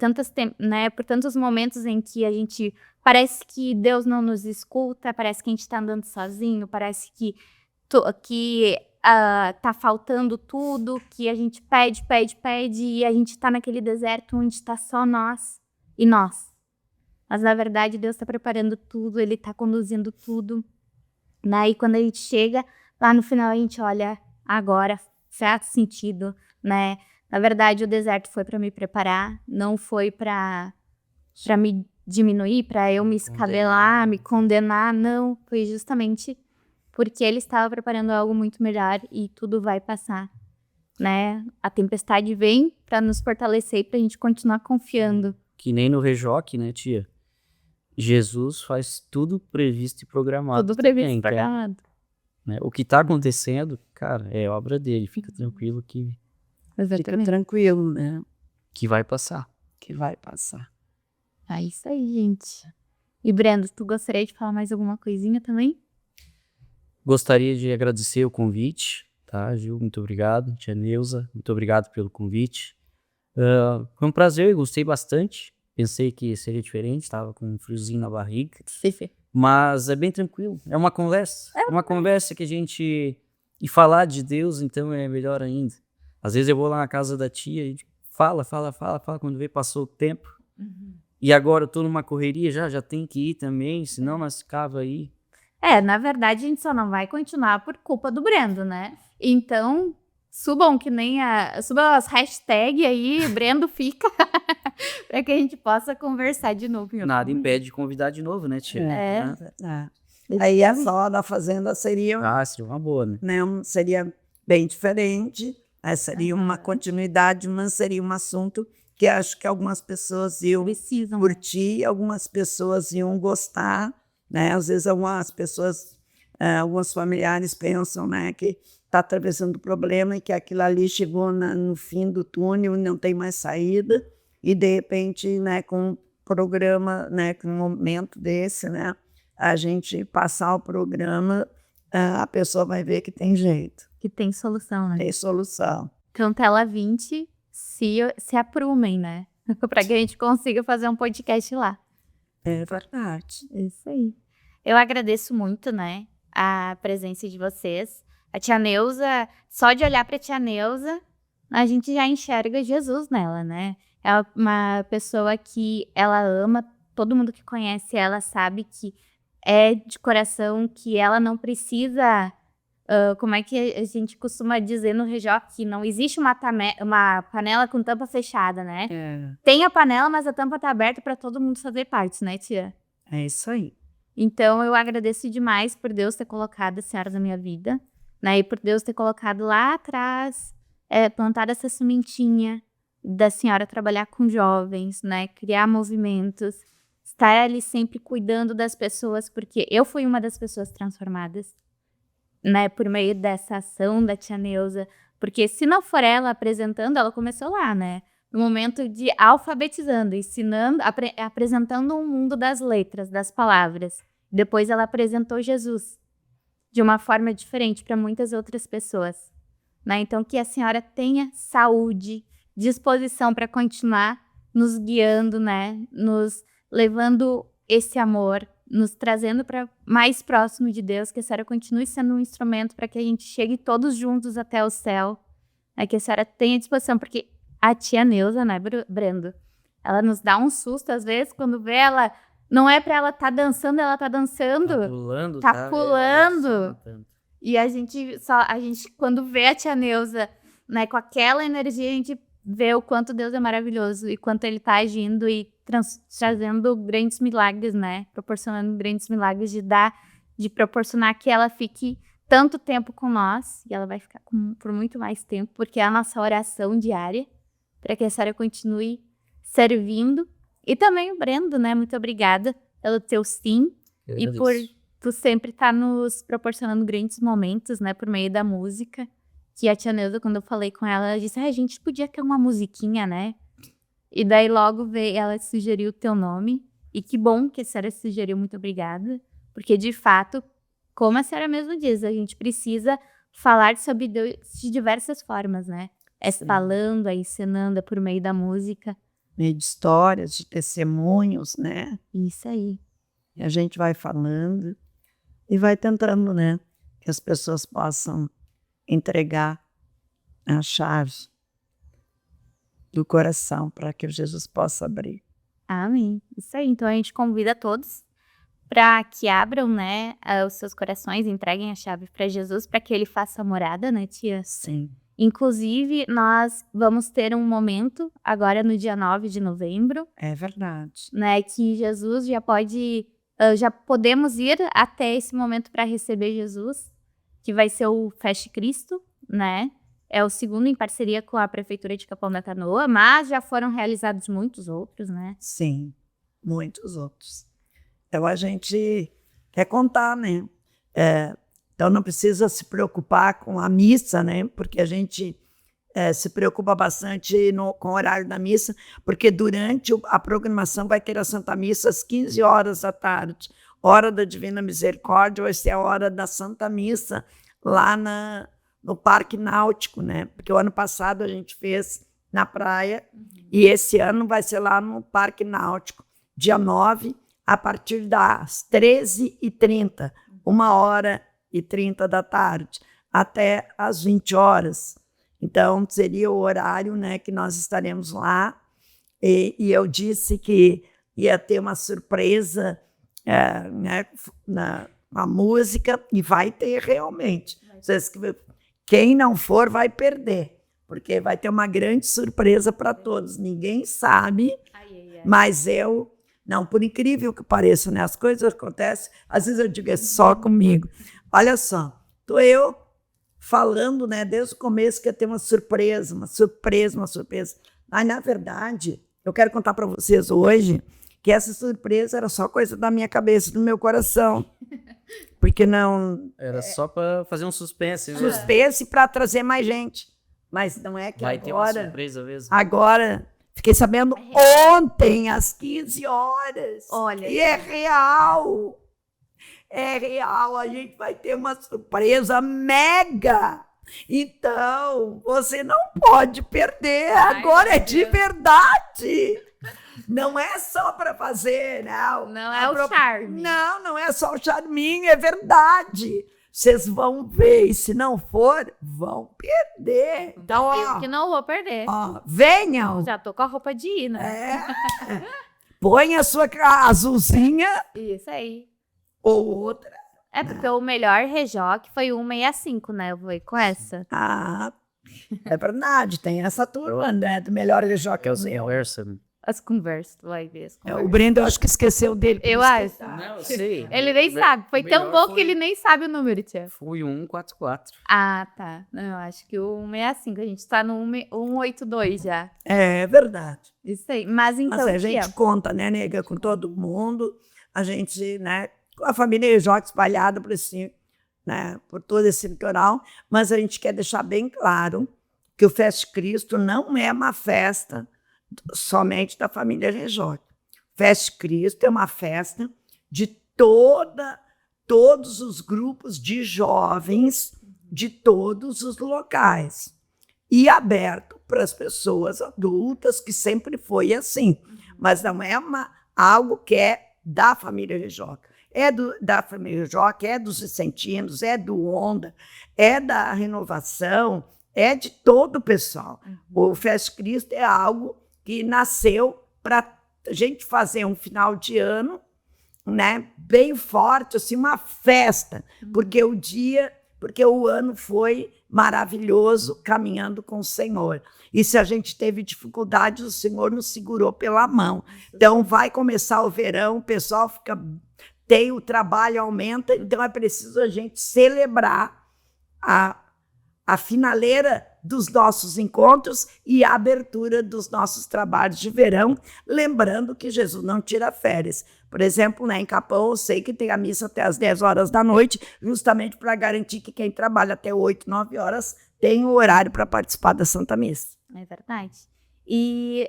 por tantos momentos em que a gente parece que Deus não nos escuta, parece que a gente tá andando sozinho, parece que tá faltando tudo, que a gente pede, e a gente tá naquele deserto onde tá só nós e nós. Mas, na verdade, Deus tá preparando tudo, Ele tá conduzindo tudo, né, e quando a gente chega lá no final, a gente olha, agora faz sentido, né? Na verdade, o deserto foi para me preparar, não foi para me diminuir, para eu me escabelar, me condenar, não. Foi justamente porque Ele estava preparando algo muito melhor e tudo vai passar, né? A tempestade vem para nos fortalecer e para a gente continuar confiando. Que nem no Rejoc, né, tia? Jesus faz tudo previsto e programado. Tudo previsto também, e programado. Né? O que tá acontecendo, cara, é obra dele. Fica tranquilo que Fica tranquilo, né? vai passar. Que vai passar. É isso aí, gente. E Brendo, tu gostaria de falar mais alguma coisinha também? Gostaria de agradecer o convite, tá, Gil? Muito obrigado. Tia Neuza, muito obrigado pelo convite. Foi um prazer, eu gostei bastante. Pensei que seria diferente, estava com um friozinho na barriga. Sim. Mas é bem tranquilo. É uma conversa. É uma conversa que a gente... E falar de Deus, então, é melhor ainda. Às vezes eu vou lá na casa da tia e fala. Quando vê, passou o tempo. Uhum. E agora eu tô numa correria, já tem que ir também, senão nós ficava aí. Na verdade, a gente só não vai continuar por culpa do Brendo, né? Então, subam as hashtags aí, Brendo fica, para que a gente possa conversar de novo. Nada impede de convidar de novo, né, tia? Aí a só da fazenda seria, Seria uma boa, né? seria bem diferente, seria uma continuidade, mas seria um assunto que acho que algumas pessoas iam Precisam. curtir, algumas pessoas iam gostar, né? Às vezes algumas pessoas, alguns familiares pensam, né, que está atravessando o problema e que aquilo ali chegou no fim do túnel e não tem mais saída, e de repente, né, com um programa, né, com um momento desse, né, a gente passar o programa, a pessoa vai ver que tem jeito. Que tem solução, né? Tem solução. Então, tela 20, se aprumem, né? Para que a gente consiga fazer um podcast lá. É verdade. Isso aí. Eu agradeço muito, né, a presença de vocês. A tia Neuza, só de olhar para a tia Neuza, a gente já enxerga Jesus nela, né? É uma pessoa que ela ama, todo mundo que conhece ela sabe que é de coração, que ela não precisa, como é que a gente costuma dizer no Region, que não existe uma panela com tampa fechada, né? Tem a panela, mas a tampa tá aberta para todo mundo fazer parte, né, tia? É isso aí. Então, eu agradeço demais por Deus ter colocado a senhora na minha vida, né? E por Deus ter colocado lá atrás, plantado essa sementinha da senhora trabalhar com jovens, né? Criar movimentos, estar ali sempre cuidando das pessoas, porque eu fui uma das pessoas transformadas, né? Por meio dessa ação da tia Neuza. Porque se não for ela apresentando, ela começou lá, né? No momento de alfabetizando, ensinando, apresentando um mundo das letras, das palavras. Depois ela apresentou Jesus de uma forma diferente para muitas outras pessoas, né? Então, que a senhora tenha saúde, disposição para continuar nos guiando, né? Nos levando esse amor, nos trazendo para mais próximo de Deus, que a senhora continue sendo um instrumento para que a gente chegue todos juntos até o céu, né? Que a senhora tenha disposição, porque a tia Neuza, né, Brendo? Ela nos dá um susto, às vezes, quando vê ela... Não é pra ela estar dançando, ela tá dançando. Tá pulando, tá pulando. E a gente, quando vê a tia Neuza, né, com aquela energia, a gente vê o quanto Deus é maravilhoso e quanto ele tá agindo e trazendo grandes milagres, né? Proporcionando grandes milagres de proporcionar que ela fique tanto tempo com nós, e ela vai ficar por muito mais tempo, porque é a nossa oração diária, para que a senhora continue servindo. E também o Brendo, né? Muito obrigada pelo teu sim e por tu sempre estar nos proporcionando grandes momentos, né? Por meio da música. Que a tia Neuza, quando eu falei com ela, ela disse, a gente podia ter uma musiquinha, né? E daí logo ela sugeriu o teu nome. E que bom que a senhora sugeriu, muito obrigada. Porque, de fato, como a senhora mesmo diz, a gente precisa falar sobre Deus de diversas formas, né? Falando, ensinando por meio da música. Meio de histórias, de testemunhos, né? Isso aí. E a gente vai falando e vai tentando, né? Que as pessoas possam entregar a chave do coração para que Jesus possa abrir. Amém. Isso aí. Então a gente convida todos para que abram, né, os seus corações, entreguem a chave para Jesus, para que ele faça a morada, né, tia? Sim. Inclusive, nós vamos ter um momento, agora no dia 9 de novembro. É verdade. Né, que Jesus já podemos ir até esse momento para receber Jesus, que vai ser o Feste Cristo, né? É o segundo em parceria com a Prefeitura de Capão da Canoa, mas já foram realizados muitos outros, né? Sim, muitos outros. Então a gente quer contar, né? Então não precisa se preocupar com a missa, né? Porque a gente se preocupa bastante com o horário da missa, porque durante a programação vai ter a Santa Missa às 15 horas da tarde. Hora da Divina Misericórdia vai ser a hora da Santa Missa lá no Parque Náutico, né? Porque o ano passado a gente fez na praia e esse ano vai ser lá no Parque Náutico, dia 9, a partir das 13h30, 1h30 da tarde, até às 20 horas. Então, seria o horário, né, que nós estaremos lá. E eu disse que ia ter uma surpresa, né, na música, e vai ter realmente. Quem não for vai perder, porque vai ter uma grande surpresa para todos. Ninguém sabe, mas eu... Não, por incrível que pareça, né? As coisas acontecem, às vezes eu digo, é só comigo. Olha só, estou eu falando, né, desde o começo que ia ter uma surpresa. Mas, na verdade, eu quero contar para vocês hoje que essa surpresa era só coisa da minha cabeça, do meu coração. Porque não... Era só para fazer um suspense mesmo. Suspense para trazer mais gente. Mas não é que Vai ter uma agora... surpresa mesmo. Agora, fiquei sabendo ontem, às 15 horas. Olha. E é real. É real. A gente vai ter uma surpresa mega. Então, você não pode perder. Ai, Agora é meu de Deus. verdade. Não é só para fazer, não. Não é o charme. Não, não é só o charminho, é verdade. Vocês vão ver, e se não for, vão perder. Então, Eu que não vou perder. venham. Já tô com a roupa de ir, né? Põe a sua azulzinha Isso aí. ou outra. É porque o melhor Rejoc foi 165, né? Eu vou ir com essa. É verdade, tem essa turma, né? Do melhor já que é o seu. Conversa. As conversas, tu vai ver. O Brendo, eu acho que esqueceu dele. por Eu isso acho. que tá. Não, eu sei. Ele nem sabe. Foi tão melhor bom que ele nem sabe o número, tia. Fui 144. Ah, tá. Não, eu acho que o 165. A gente tá no 182 já. É verdade. Isso aí. Mas então, Mas a gente tia, conta, né, nega, com todo mundo. A gente, né, com a família Joque espalhada por esse, né, por todo esse litoral. Mas a gente quer deixar bem claro que o Feste Cristo não é uma festa somente da família Rejoque. Feste Cristo é uma festa de todos os grupos de jovens de todos os locais e aberto para as pessoas adultas, que sempre foi assim, mas não é algo que é da família Rejoque. Da família Rejoque, é dos vicentinos, é do Onda, é da Renovação, é de todo o pessoal. O Feste Cristo é algo que nasceu para a gente fazer um final de ano, né, bem forte, assim, uma festa, porque o ano foi maravilhoso caminhando com o Senhor. E se a gente teve dificuldade, o Senhor nos segurou pela mão. Então vai começar o verão, o pessoal tem o trabalho, aumenta, então é preciso a gente celebrar a finaleira dos nossos encontros e a abertura dos nossos trabalhos de verão, lembrando que Jesus não tira férias. Por exemplo, né, em Capão, eu sei que tem a missa até às 10 horas da noite, justamente para garantir que quem trabalha até 8, 9 horas tem o horário para participar da Santa Missa. é verdade. E,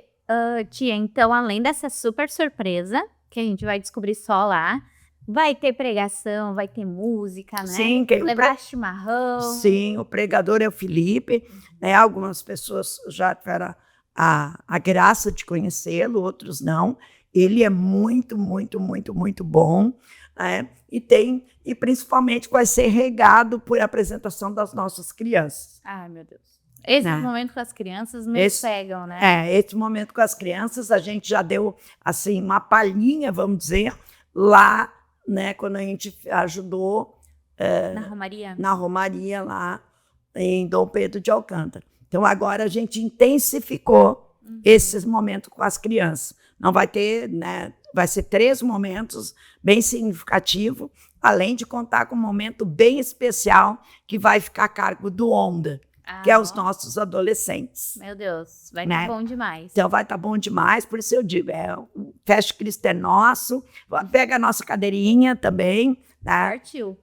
tia, então, além dessa super surpresa, que a gente vai descobrir só lá, vai ter pregação, vai ter música, né? Sim, levar chimarrão. Sim, o pregador é o Felipe, né? Algumas pessoas já tiveram a graça de conhecê-lo, outros não. Ele é muito, muito, muito, muito bom, né? E principalmente vai ser regado por apresentação das nossas crianças. Ai, meu Deus. Esse Né? momento com as crianças nos pegam, né? Esse momento com as crianças, a gente já deu, assim, uma palhinha, vamos dizer, lá, né, quando a gente ajudou Na Romaria? na Romaria lá em Dom Pedro de Alcântara. Então agora a gente intensificou esses momentos com as crianças. Não vai ter, né, vai ser 3 momentos bem significativos, além de contar com um momento bem especial que vai ficar a cargo do Onda, que é os nossos adolescentes. Meu Deus, vai Né? estar bom demais. Então vai estar bom demais, por isso eu digo, o Feste Cristo é nosso, pega a nossa cadeirinha também, tá? Partiu.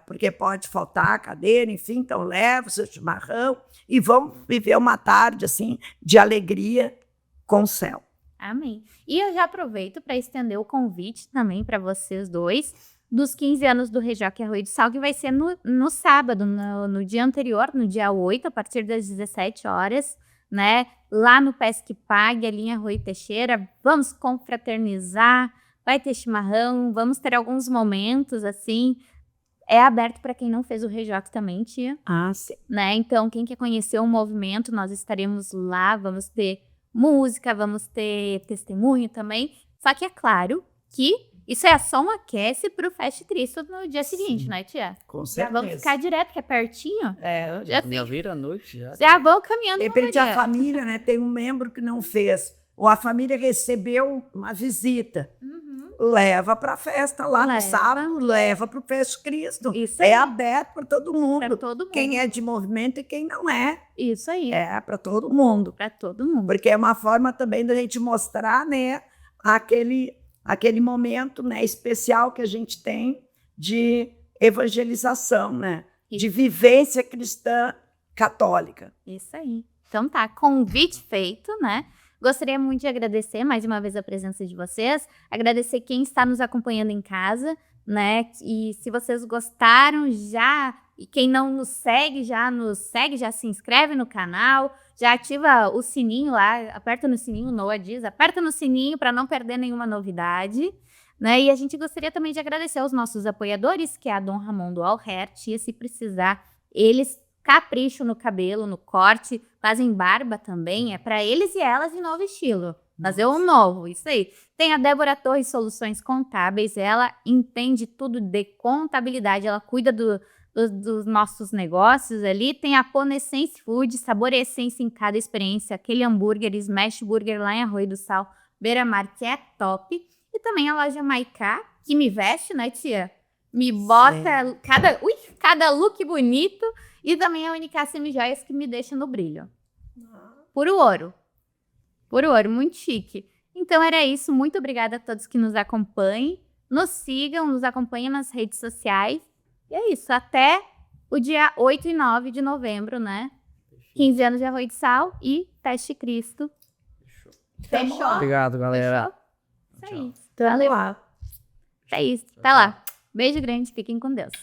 Porque pode faltar a cadeira, enfim, então leva o seu chimarrão e vamos viver uma tarde assim de alegria com o céu. Amém. E eu já aproveito para estender o convite também para vocês dois, dos 15 anos do Rejoque Arroio do Sal, que vai ser no sábado, no dia anterior, no dia 8, a partir das 17 horas, né? Lá no Pesque Pague, ali em Arroio Teixeira. Vamos confraternizar, vai ter chimarrão, vamos ter alguns momentos, assim. É aberto para quem não fez o Rejoque também, tia. Ah, sim. Né? Então, quem quer conhecer o movimento, nós estaremos lá, vamos ter música, vamos ter testemunho também. Só que é claro que isso é só um aquece pro Feste Cristo no dia seguinte, né, tia? Com Já certeza. vamos ficar direto, que é pertinho. Já, Já vira a noite já. já vão caminhando. De repente a família, né, tem um membro que não fez, ou a família recebeu uma visita. Leva para a festa lá no Leva. sábado, leva para o Feste Cristo. Isso aí. É aberto para todo mundo. Pra todo mundo. Quem é de movimento e quem não é. Isso aí. É para todo mundo. Pra todo mundo. Porque é uma forma também da gente mostrar, né, aquele momento, né, especial que a gente tem de evangelização, né? De vivência cristã católica. Isso aí. Então tá, convite feito, né? Gostaria muito de agradecer mais uma vez a presença de vocês, agradecer quem está nos acompanhando em casa, né? E se vocês gostaram já, e quem não nos segue, já se inscreve no canal, já ativa o sininho lá, aperta no sininho, o Noah diz, aperta no sininho para não perder nenhuma novidade, né? E a gente gostaria também de agradecer aos nossos apoiadores, que é a Dom Ramon do Alhert, e se precisar, eles capricham no cabelo, no corte, fazem barba também, é para eles e elas em novo estilo. Fazer um novo, isso aí. Tem a Débora Torres Soluções Contábeis, ela entende tudo de contabilidade, ela cuida dos nossos negócios ali. Tem a Ponessence Food, sabor e essência em cada experiência, aquele hambúrguer, Smash Burger lá em Arroio do Sal, Beira-Mar, que é top. E também a loja Maiká, que me veste, né, tia? Me bota cada look bonito. E também a Uniká Semijoias, que me deixa no brilho. Puro ouro. Puro ouro, muito chique. Então era isso, muito obrigada a todos que nos acompanhem. Nos sigam, nos acompanhem nas redes sociais. E é isso, até o dia 8 e 9 de novembro, né? 15 anos de Arroio de Sal e Teste Cristo. Fechou? Obrigado, galera. Fechou? Isso aí. Então, Valeu. lá. É isso. Até lá. Beijo grande, fiquem com Deus.